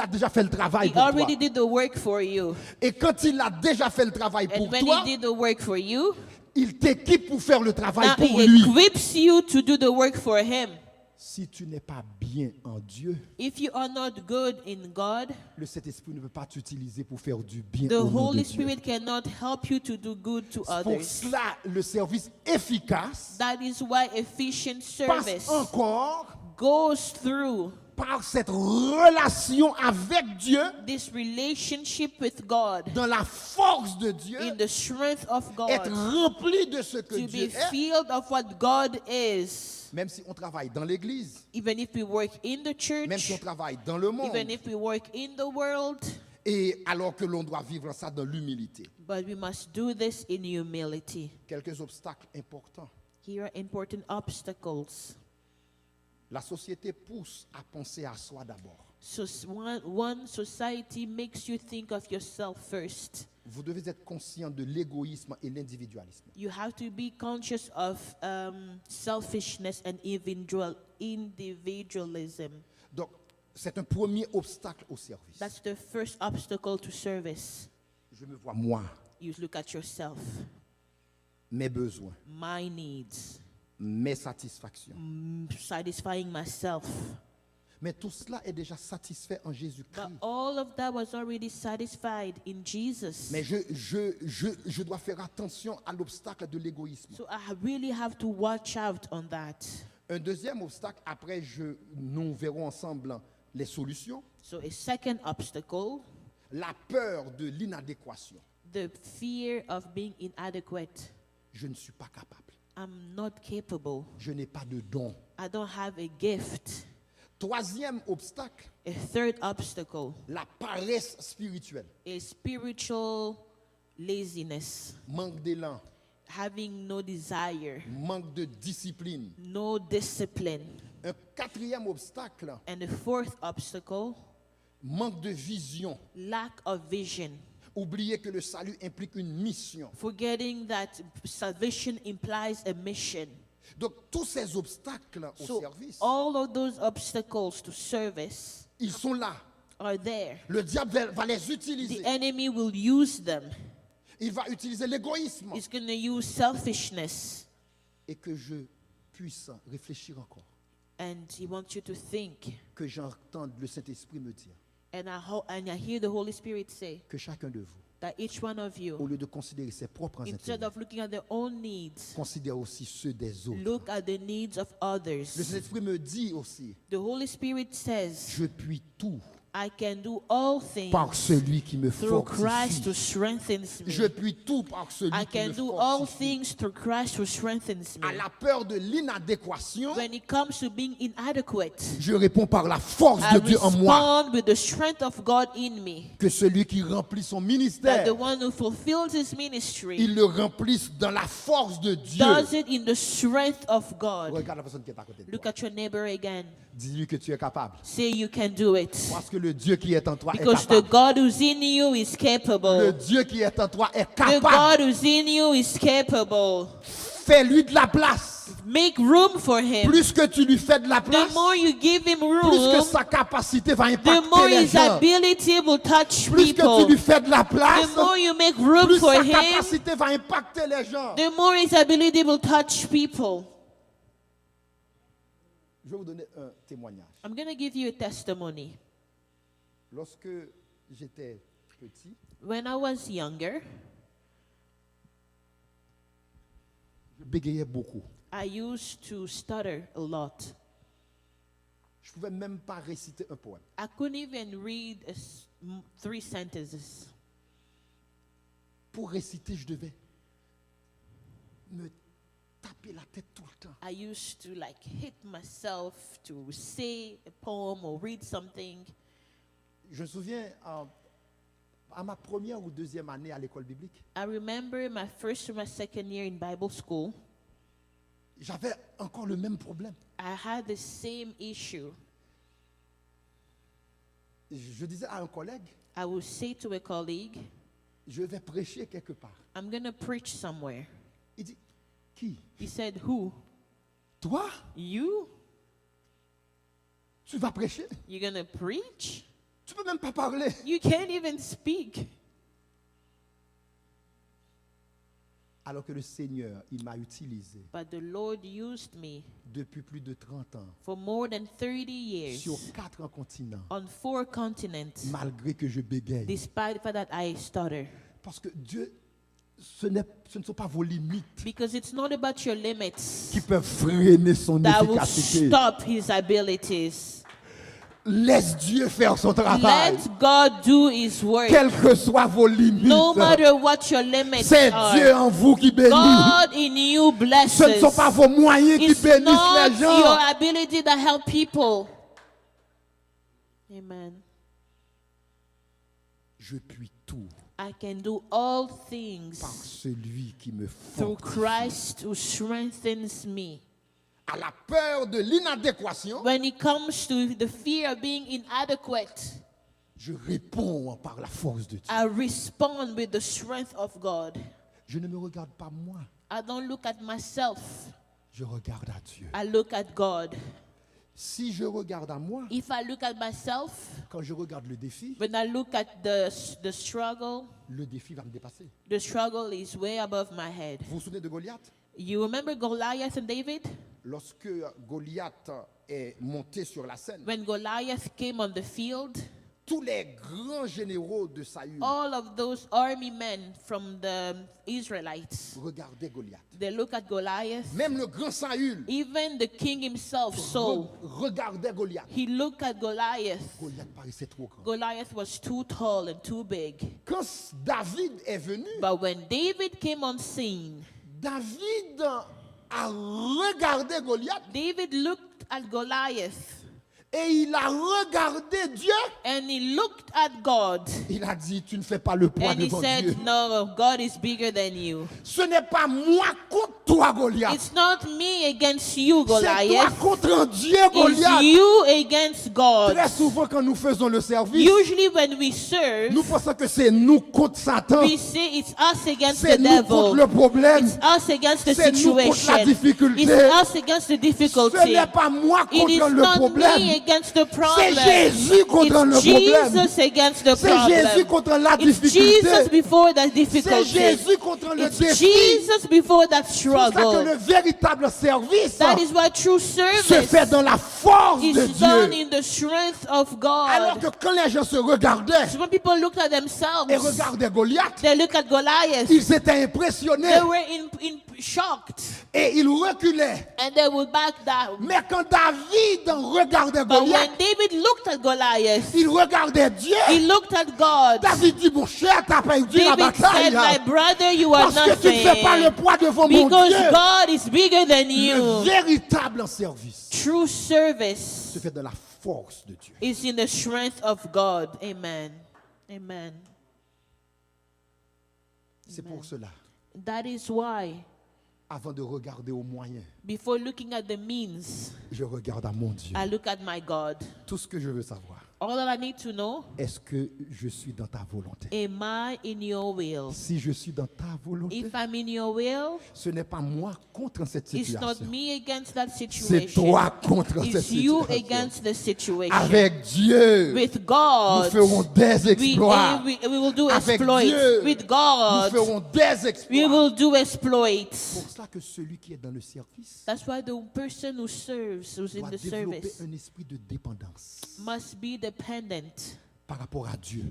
déjà fait le travail He pour toi. already did the work for you. Et quand il a déjà fait le travail And pour when toi, he did the work for you, il t'équipe pour faire le travail now pour he lui. equips you to do the work for him. Si tu n'es pas bien en Dieu, If you are not good in God, le Saint-Esprit ne peut pas t'utiliser pour faire du bien the au nom de Holy Dieu. Spirit cannot help you to do good to Pour others. cela, le service efficace That is why efficient passe service encore goes through par cette relation avec Dieu, this relationship with God, dans la force de Dieu, in the strength of être God, rempli de ce que to Dieu be est, filled of what God is. même si on travaille dans l'église, Even if we work in the même si on church, travaille dans le monde, even if we work in the world, et alors que l'on doit vivre ça dans l'humilité. but we must do this in humility. Quelques obstacles importants. Here are important obstacles. La société pousse à penser à soi d'abord. So one society makes you think of yourself first. Vous devez être conscient de l'égoïsme et l'individualisme. You have to be conscious of selfishness and individualism. Donc, c'est un premier obstacle au service. That's the first obstacle to service. Je me vois moi, You look at yourself, mes besoins, my needs, mes satisfactions. satisfying myself. Mais tout cela est déjà satisfait en Jésus-Christ. But all of that was already satisfied in Jesus. Mais je dois faire attention à l'obstacle de l'égoïsme. So I really have to watch out on that. Un deuxième obstacle, après nous verrons ensemble les solutions. So a second obstacle, La peur de l'inadéquation. the fear of being inadequate. Je ne suis pas capable. I'm not capable. Je n'ai pas de don. I don't have a gift. Troisième obstacle, A third obstacle, la paresse spirituelle. a spiritual laziness, manque d'élan, having no desire, manque de discipline. no discipline. Un quatrième obstacle, And the fourth obstacle, manque de vision. lack of vision. Oubliez que le salut implique une mission. Forgetting that salvation implies a mission. Donc tous ces obstacles au So service, all of those obstacles to service ils sont là. are there. Le diable va les The utiliser. enemy will use them. Il va utiliser l'égoïsme. He's going to use selfishness. Et que je puisse réfléchir encore. And he wants you to think. Que j'entende le Saint-Esprit me dire And I hear the Holy Spirit say que chacun de vous, that each one of au you, lieu de considérer ses propres instead intérêts, of looking at their own needs, considère aussi ceux des autres. look at the needs of Le others. Saint-Esprit me dit aussi, The Holy Spirit says, je puis tout I can do all things par celui qui me through Christ who fortifie. strengthens Je me. puis tout par celui I qui me can do all fortifie. things through Christ who strengthens À me. la peur de l'inadéquation, When it comes to being inadequate, je réponds par la force I de Dieu en moi. respond with the strength of God in me. Que celui qui remplit son That ministère, the one who fulfills his ministry il le remplisse dans la force de Dieu. does it in the strength of God. Regarde la personne qui est à côté de Look toi. at your neighbor again. Dis-lui que tu es capable. Say you can do it. Parce que le Dieu qui est en toi est Because the capable. God who's in you is Le capable. Dieu qui est en toi est The capable. God who's in you is capable. Fais-lui de la place. Make room for him. Plus que tu lui fais de la place, The more you give him plus que room, sa capacité va the more impacter les his gens. ability will touch Plus que tu people. lui fais de la place, The more you make room plus for sa him, capacité va impacter les gens. the more his ability will touch people. Je vais vous donner un témoignage. I'm going to give you a testimony. Lorsque j'étais petit, When I was younger, je bégayais beaucoup. I used to stutter a lot. Je ne pouvais même pas réciter un poème. I couldn't even read 3 sentences. Pour réciter, je devais me taper la tête tout le temps. I used to like hit myself to say a poem or read something. Je me souviens, à ma première ou deuxième année à l'école biblique, I remember my first or my second year in Bible school, j'avais encore le même problème. I had the same issue. Je disais à un collègue, I would say to a colleague, je vais prêcher quelque part. I'm going to preach somewhere. Il dit, qui? He said, who? Toi? You? Tu vas prêcher? You're going to preach? Tu peux même pas parler. You can't even speak. Alors que le Seigneur, il m'a utilisé But the Lord used me depuis plus de 30 ans, for more than 30 years sur 4 continents, on 4 continents, malgré que je bégaye. despite the fact that I stutter. Parce que Dieu, ce ne sont pas vos limites Because it's not about your limits qui peuvent freiner son that will efficacité. stop his abilities. Laisse Dieu faire son travail. Let God do his work. Quelles que soient vos limites, No matter what your limits c'est Dieu are. en vous qui bénit. God in you blesses. Ce ne sont pas vos moyens qui It's bénissent not les gens. your ability that help people. Amen. Je puis tout I can do all par things celui qui me through fortifie. Christ who strengthens me. À la peur de l'inadéquation, When it comes to the fear of being inadequate, je réponds par la force de Dieu. I respond with the strength of God. Je ne me regarde pas moi, I don't look at myself. je regarde à Dieu. I look at God. Si je regarde à moi, If I look at myself, quand je regarde le défi when I look at the struggle, le défi va me dépasser. the struggle is way above my head. Vous vous souvenez de Goliath? You remember Goliath and David? Lorsque Goliath est monté sur la scène, When Goliath came on the field, tous les grands généraux de Saül all of those army men from the Israelites, regardaient Goliath. they look at Goliath. Même le grand Saül Even the king himself saw. regardait Goliath. He looked at Goliath. Goliath paraissait trop grand. Goliath was too tall and too big. Quand David est venu, But when David came on scene, David a regardé Goliath David looked at Goliath Et il a regardé Dieu. and he looked at God Il a dit, tu ne fais pas le poids and he devant Dieu. said, no, God is bigger than you. Ce n'est pas moi contre toi, Goliath. It's not me against you, C'est toi Goliath. contre Dieu, It's Goliath. you against God. Très souvent, quand nous faisons le service, Usually when we serve, nous pensons que c'est nous contre Satan. we say it's us against C'est the nous contre devil. le problème. It's us against the C'est nous contre la situation. difficulté. It's us against the Ce difficulty. n'est pas moi It is contre le not problème. me against the C'est problem. Jésus contre le It's problème. Jesus against the C'est Jésus problem. contre la It's Jesus difficulté. before that C'est difficulty. Jésus contre le It's défi. Jesus before that C'est pour ça que struggle. le véritable service That is why true se service fait dans la force de is done Dieu. in the strength of Alors God. que quand les gens se regardaient So when people looked at themselves, et regardaient Goliath, they look at Goliath, ils étaient impressionnés they were in shocked et ils reculaient. and they would back down. Mais quand David regardait But Goliath, when David looked at Goliath, il regardait Dieu. he looked at God. David dit, mon cher, t'as perdu la David bataille. said, my brother, you are Parce que tu ne fais pas le nothing. poids devant mon Because Dieu. God is bigger than Le you. véritable service True service se fait dans la force de Dieu. is in the strength of God. Amen. Amen. C'est pour cela, That is why, avant de regarder aux moyens, before looking at the means, je regarde à mon Dieu. I look at my God. Tout ce que je veux savoir, All that I need to know, est-ce que je suis dans ta volonté? am I in your will? Si je suis dans ta volonté, If I'm in your will, ce n'est pas moi contre cette it's not situation. me against that C'est situation. toi contre cette It's you situation. against the situation. Avec Dieu, With nous God, ferons des exploits. we will do Avec exploits. Dieu, With Nous God, ferons des we exploits. will do exploits. Pour cela que celui qui est dans le service That's why the person who serves, who's in doit the développer service, un esprit de dépendance must be dependent par rapport à Dieu.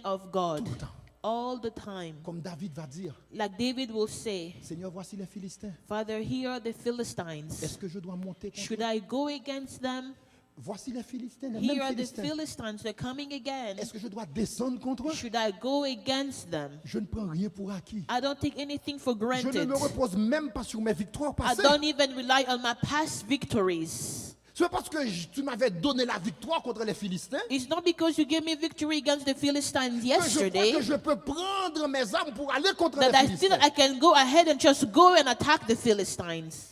of God Tout le temps. all the time. Comme David va dire, Like David will say, Seigneur, voici les Philistins. Father, here are the Philistines. Est-ce que je dois monter contre Should eux? I go against them? Voici les Philistins, les Here mêmes are the Philistins. Philistines. They're coming again. Est-ce que je dois descendre contre eux? Should I go against them? Je ne prends rien pour acquis. I don't take anything for Je ne granted. me repose même pas sur mes victoires I passées. don't even rely on my past victories. C'est parce que tu m'avais donné la victoire contre les Philistins It's not because you gave me victory against the Philistines que je crois yesterday que je peux prendre mes armes pour aller contre that les I think Philistins. I can go ahead and just go and attack the Philistines.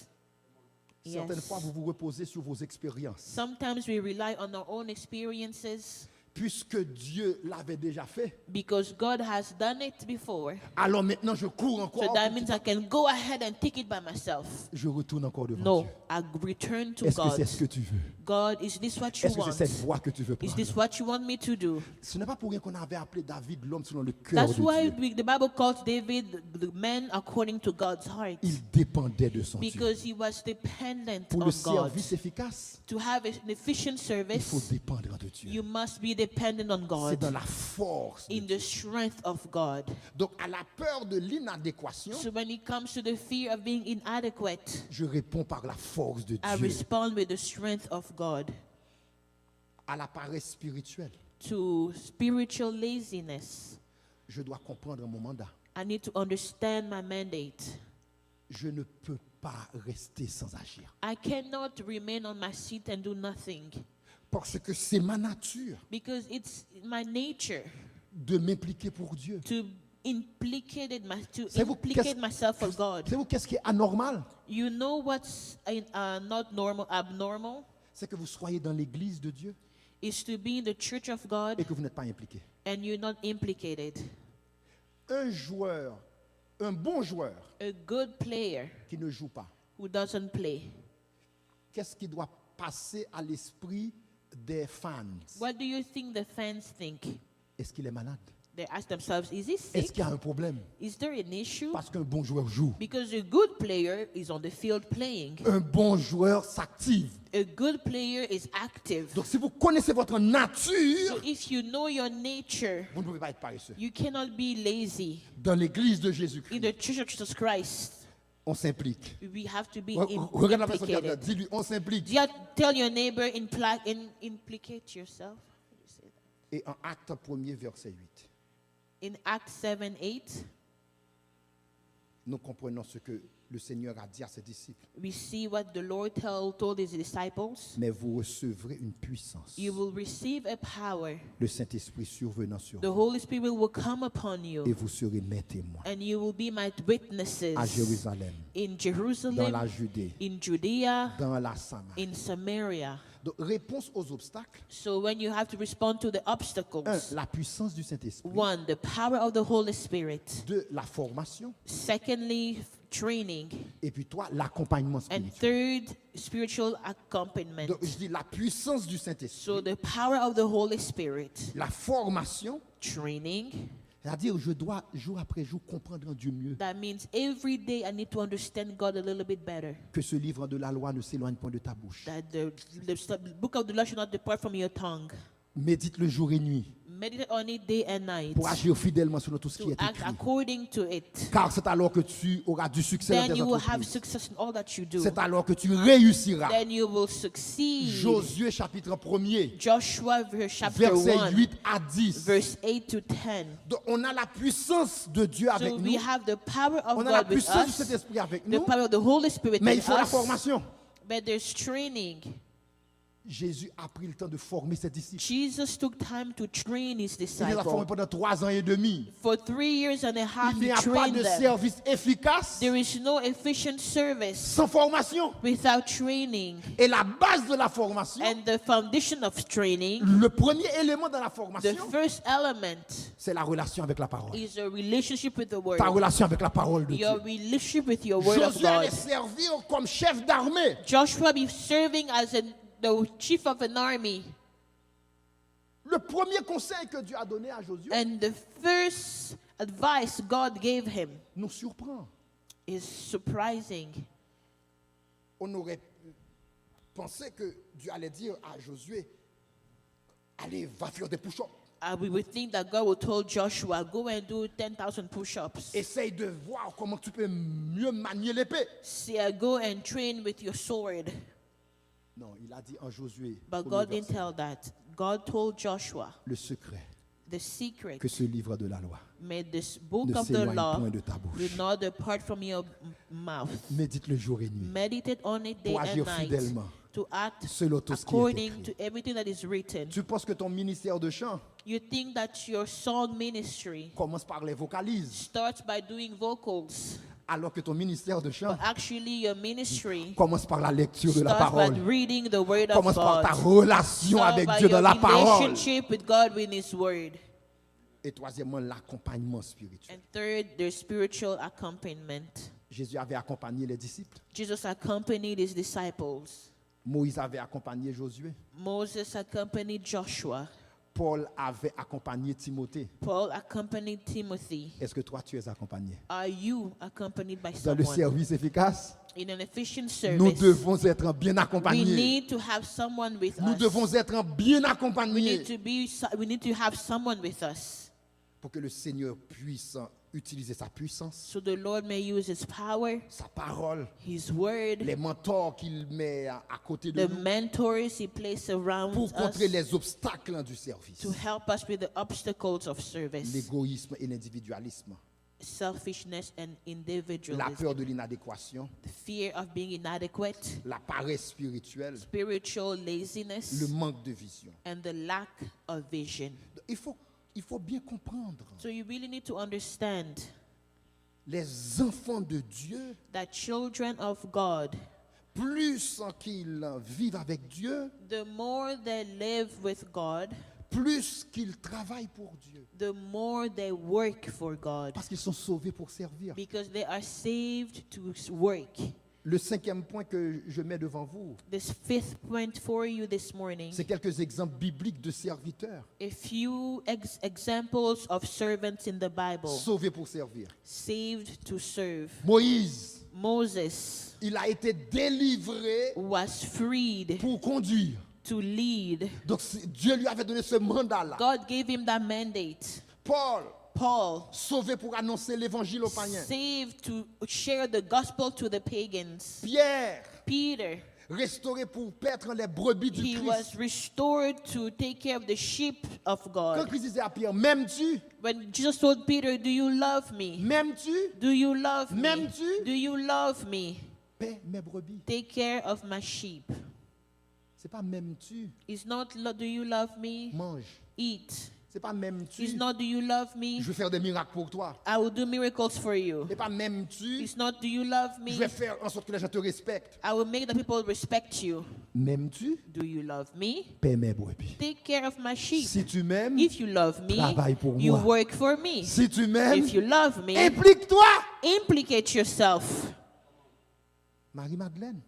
Certaines Yes. fois, vous vous reposez sur vos expériences. Sometimes we rely on our own experiences Puisque Dieu l'avait déjà fait, because God has done it before. alors maintenant je cours encore. So that means I can go ahead and take it by myself. Je retourne encore devant No, Dieu. I return to Est-ce que God. c'est ce que tu veux? God, is this what you Est-ce que c'est want? cette voie que tu veux Is prendre? this what you want me to do? Ce n'est pas pour rien qu'on avait appelé David l'homme selon le cœur That's de why Dieu. the Bible calls David the man according to God's heart. Il dépendait de son Dieu. Because he was dependent Pour on le God. service efficace, To have an efficient il faut service, dépendre de Dieu. you must be dependent on C'est dans God, la force. de in Dieu. the strength of God. Donc à la peur de l'inadéquation, So when it comes to the fear of being inadequate, je réponds par la force de I Dieu. respond with the strength of God. À la paresse spirituelle, To spiritual laziness, je dois comprendre mon mandat. I need to understand my mandate. Je ne peux pas rester sans agir. I cannot remain on my seat and do nothing Parce que c'est ma nature because it's my nature de m'impliquer pour Dieu. to to Savez-vous implicate myself for God. Savez-vous qu'est-ce qui est anormal? You know what's not normal, abnormal? C'est que vous soyez dans l'église de Dieu Is to be in the church of God et que vous n'êtes pas impliqué. and you're not implicated. Un bon joueur A good player qui ne joue pas, who doesn't play. qu'est-ce qui doit passer à l'esprit des fans? What do you think the fans think? Est-ce qu'il est malade? They ask themselves, is he Est-ce sick? qu'il y a un problème? Is there an issue? Parce qu'un bon joueur joue. Because a good player is on the field playing. Un bon joueur s'active. A good player is active. Donc si vous connaissez votre nature, So if you know your nature, vous ne pouvez pas être paresseux. you cannot be lazy. Dans l'église de In Jésus-Christ, the church of Jesus Christ, on s'implique. we have to be Regarde la personne qui est là, implicated. dis-lui, on s'implique. Tell your neighbor, implicate yourself. How do you say that? Et en Acte 1er, verset 8, In Acts 7:8, nous comprenons ce que le Seigneur a dit à ses disciples. we see what the Lord told his disciples. Mais vous recevrez une puissance. You will receive a power. Le Saint-Esprit survenant sur The vous. Holy Spirit will come upon Et you, vous serez mes témoins. and you will be my witnesses À Jérusalem, in dans Jerusalem, la Judée, in Judea, dans la Samarie. in Samaria. Donc, réponse aux obstacles. So when you have to respond to the 1. obstacles, La puissance du Saint-Esprit. 1, the power of the Holy Spirit. 2. La formation. Secondly, training. Et puis 3. L'accompagnement And spirituel. third, spiritual accompaniment. Donc, je dis la puissance du Saint-Esprit. So the power of the Holy Spirit, La formation. training. C'est-à-dire, je dois jour après jour comprendre en Dieu mieux. That means every day I need to understand God a little bit better. Que ce livre de la loi ne s'éloigne point de ta bouche. That the book of the law should not depart from your tongue. Médite-le jour et nuit Meditate on it day and night. pour agir fidèlement sur tout ce qui To est act écrit. according to it. Car c'est alors que tu auras du succès dans Then tes you will have entreprises. success in all that you do. C'est alors que tu réussiras. Then you will succeed. Josué chapitre 1er, Joshua chapter versets 1, 8 à 10. verse 8 to 10. Donc, on a la puissance de Dieu avec So we nous. have the power of On a la God with puissance du us, Saint-Esprit avec the nous. power of the Holy Spirit Mais il with faut la us, formation. but there's training. Jésus a pris le temps de former ses disciples. Jesus took time to train his Il les a formés disciples. pendant 3 ans et demi. For 3 years and a half, Il n'y he a pas trained de them. service efficace There is no efficient service sans formation. without training. Et la base de la formation, And the foundation of training, le premier élément dans la the formation, first element, c'est la relation avec la parole. is a relationship with the Word. Ta relation avec la parole de Your Dieu. relationship with your Word of Josué allait God. servir comme chef d'armée. Joshua be serving as the chief of an army. Le premier conseil que Dieu a donné à Josué And the first advice God gave him nous surprend. is surprising. On aurait pensé que Dieu allait dire à Josué, allez, va faire des push-ups. We would think that God would tell Joshua, go and do 10,000 push-ups. Essaye de voir comment tu peux mieux manier l'épée. See, go and train with your sword. Non, il a dit en Josué, But premier God didn't verset, tell that. God told Joshua le secret the secret. que ce livre de la loi May this book ne of the s'éloigne law point de ta do bouche. not depart from your mouth. Médite le jour et nuit Meditate on it day pour and agir night fidèlement to act selon tout ce qui est according écrit. to everything that is written. Tu penses que ton ministère de chant You think that your song ministry commence par les vocalises, starts by doing vocals, alors que ton ministère de chant but actually your ministry commence par la lecture de la starts by parole. reading the Word of Commence par God. ta relation Start avec by Dieu your dans la parole. relationship with God in His Word. Et troisièmement, l'accompagnement spirituel. And third, there's spiritual accompaniment. Jésus avait accompagné les disciples. Jesus accompanied his disciples. Moïse avait accompagné Josué. Moses accompanied Joshua. Paul avait accompagné Timothée. Paul accompanied Timothy. Est-ce que toi, tu es accompagné? Are you accompanied by Dans le someone? service efficace, In an efficient nous service, devons être bien we accompagnés. need to have someone with Nous us. devons être bien We accompagnés need to have someone with us pour que le Seigneur puisse utiliser sa puissance, so the Lord may use His power, sa parole, His word, les mentors qu'il met à côté de the nous mentors He placed around pour us contrer les obstacles du service. to help us with the obstacles of service, L'égoïsme et l'individualisme, selfishness and la individualism, peur de l'inadéquation, the fear of being inadequate, la paresse spirituelle, spiritual le laziness, manque de vision. and the lack of vision. Il faut bien comprendre, So you really need to understand les enfants de Dieu, that children of God, plus qu'ils vivent avec Dieu, the more they live with God, plus qu'ils travaillent pour Dieu. the more they work for God, Parce qu'ils sont sauvés pour servir. because they are saved to work. Le cinquième point que je mets devant vous, This fifth point for you this morning, c'est quelques exemples bibliques de serviteurs a few examples of servants in the Bible sauvés pour servir. saved to serve. Moïse, Moses il a été délivré was freed pour conduire. to lead. Donc Dieu lui avait donné ce mandat-là. God gave him that mandate. Paul, Sauvé pour annoncer l'évangile aux païens. saved to share the gospel to the pagans. Pierre, Peter, restauré pour paître les brebis du He Christ. was restored to take care of the sheep of Quand God. Christ disait à Pierre, m'aimes-tu? When Jesus told Peter, do you love me? M'aimes-tu? Do you love me? M'aimes-tu? Do you love me? Paix mes brebis. Take care of my sheep. C'est pas m'aimes-tu? It's not do you love me? Mange. Eat. C'est pas m'aimes-tu? It's not do you love me? Je vais faire des miracles pour toi. I will do miracles for you. C'est pas m'aimes-tu? It's not do you love Je me? vais faire en sorte que les gens te respectent. I will make the people respect you. M'aimes-tu? Do you love me? Paix mes brebis. Take care of my sheep. Si tu m'aimes, If you love me, travaille pour you moi. work for me. Si tu m'aimes, If you love me, implique-toi. implicate yourself. Marie-Madeleine,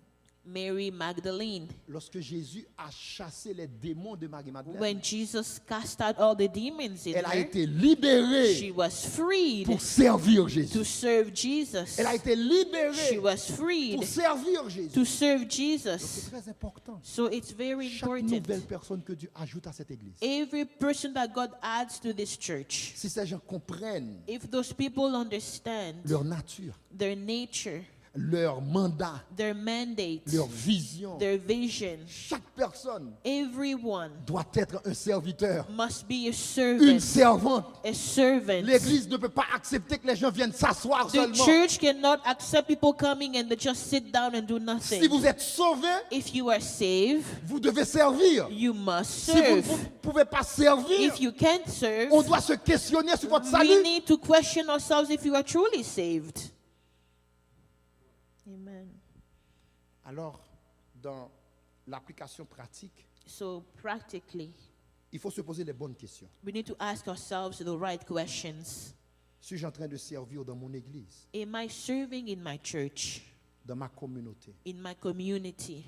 Mary Magdalene. lorsque Jésus a chassé les démons de Marie-Madeleine, When Jesus cast out all the demons in elle a her, été libérée she was freed pour servir to Jésus. serve Jesus. Elle a été She libérée was freed pour servir Jésus. to serve Donc, Jesus. c'est très important. So it's very Chaque important. nouvelle personne que Dieu ajoute à cette église, Every person that God adds to this church, si ces gens comprennent if those people understand leur nature, their nature, leur mandat, their mandate, leur vision, their vision, chaque personne everyone doit être un serviteur, must be a une servant. servante. A servant. L'église ne peut pas accepter que les gens viennent s'asseoir The seulement. church cannot accept people coming and they just sit down and do Si nothing. vous êtes sauvé, If you are saved, vous devez servir. you must Si vous ne serve. pouvez pas servir, If you can't serve, on doit se questionner sur votre we salut. need to question ourselves if you are truly saved. Amen. Alors, dans l'application pratique, So practically, il faut se poser les bonnes questions. we need to ask ourselves the right questions. Suis-je en train de servir dans mon église, Am I serving in my church, dans ma communauté? in my community?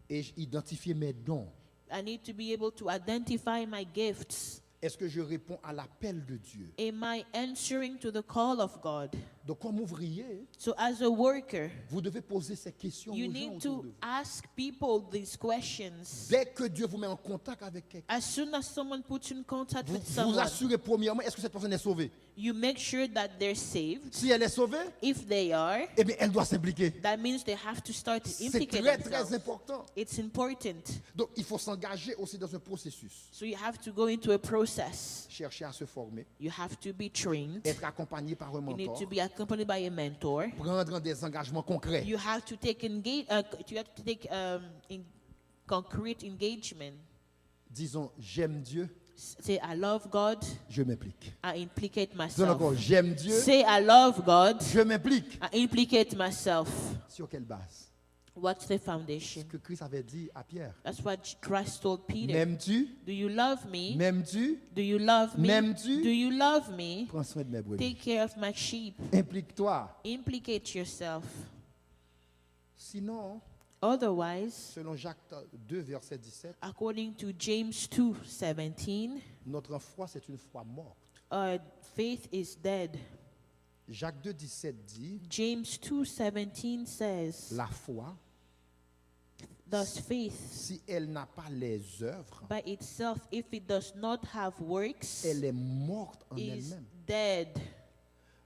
Ai-je identifié mes dons? I need to be able to identify my gifts. Est-ce que je réponds à l'appel de Dieu? Am I answering to the call of God? Donc, comme ouvrier, So as a worker, vous devez poser ces questions you aux gens need autour to de vous. ask people these questions. Dès que Dieu vous met en contact avec quelqu'un, As soon as someone puts you in contact vous with vous someone, assurez premièrement, est-ce que cette personne est sauvée? you make sure that they're saved. Si elle est sauvée, If they are, eh bien, elle doit s'impliquer. that means they have to start to C'est implicate très, très themselves. important. It's important. Donc, il faut s'engager aussi dans un processus. So you have to go into a process. Chercher à se former, You have to be trained. être accompagné par un You need mentor, to be accompanied by a mentor. prendre des engagements concrets. You have to take concrete engagement. Disons, j'aime Dieu, Say, I love God. je m'implique. I implicate Disons myself. encore, j'aime Dieu, Say, I love God. je m'implique. I implicate myself. Sur quelle base? What's the Ce foundation? que Christ avait dit à Pierre. That's what Christ told Peter. M'aimes-tu? Do you love me? M'aimes-tu? Do you love me? M'aimes-tu? Do you love me? Prends soin de mes brebis. Take care of my sheep. Implique-toi. Implicate yourself. Sinon, Otherwise, selon Jacques 2, verset 17, according to James 2:17, notre foi, c'est une foi morte. our faith is dead. Jacques 2, 17 dit, James 2:17 says, la foi, thus faith si elle n'a pas les œuvres, by itself, if it does not have works, elle est morte en is elle-même. dead.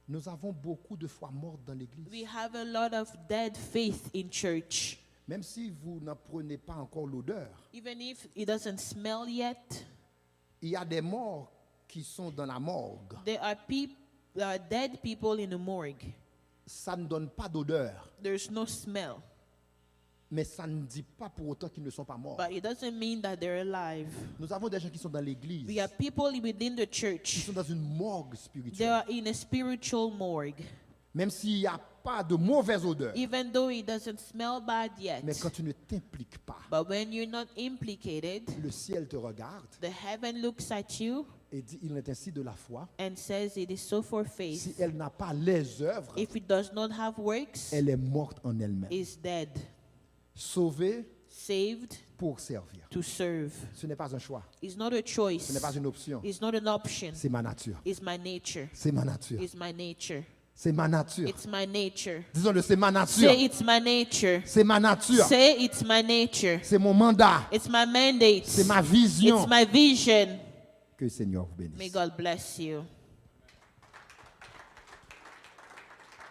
Nous avons beaucoup de foi morte dans We l'Église. have a lot of dead faith in church. Même si vous n'en prenez pas encore l'odeur, Even if it doesn't smell yet, il y a des morts qui sont dans la morgue. there are dead people in the morgue. Ça ne donne pas d'odeur, There's no smell, mais ça ne dit pas pour autant qu'ils ne sont pas morts. but it doesn't mean that they're alive. Nous avons des gens qui sont dans l'Église, We have people within the qui church. sont dans une morgue They spirituelle. are in a spiritual morgue. Même s'il n'y a pas de mauvaise odeur, Even though it doesn't smell bad yet. mais quand tu ne t'impliques pas, But when you're not implicated, le ciel te regarde the heaven looks at you et dit, il est ainsi de la foi. and says it is so for Si faith. elle n'a pas les œuvres, If it does not have works, elle est morte en elle-même. is dead. Sauvée Saved pour servir. to serve. Ce n'est pas un choix, It's not a ce choice. n'est pas une option, It's not an option. c'est ma nature. It's my nature. C'est ma nature. It's my nature. C'est ma nature. It's my nature. Disons-le, c'est ma nature. Say it's my nature. C'est ma nature. Say it's my nature. C'est mon mandat. It's my mandate. C'est ma vision. It's my vision. Que le Seigneur vous May bénisse. God bless you.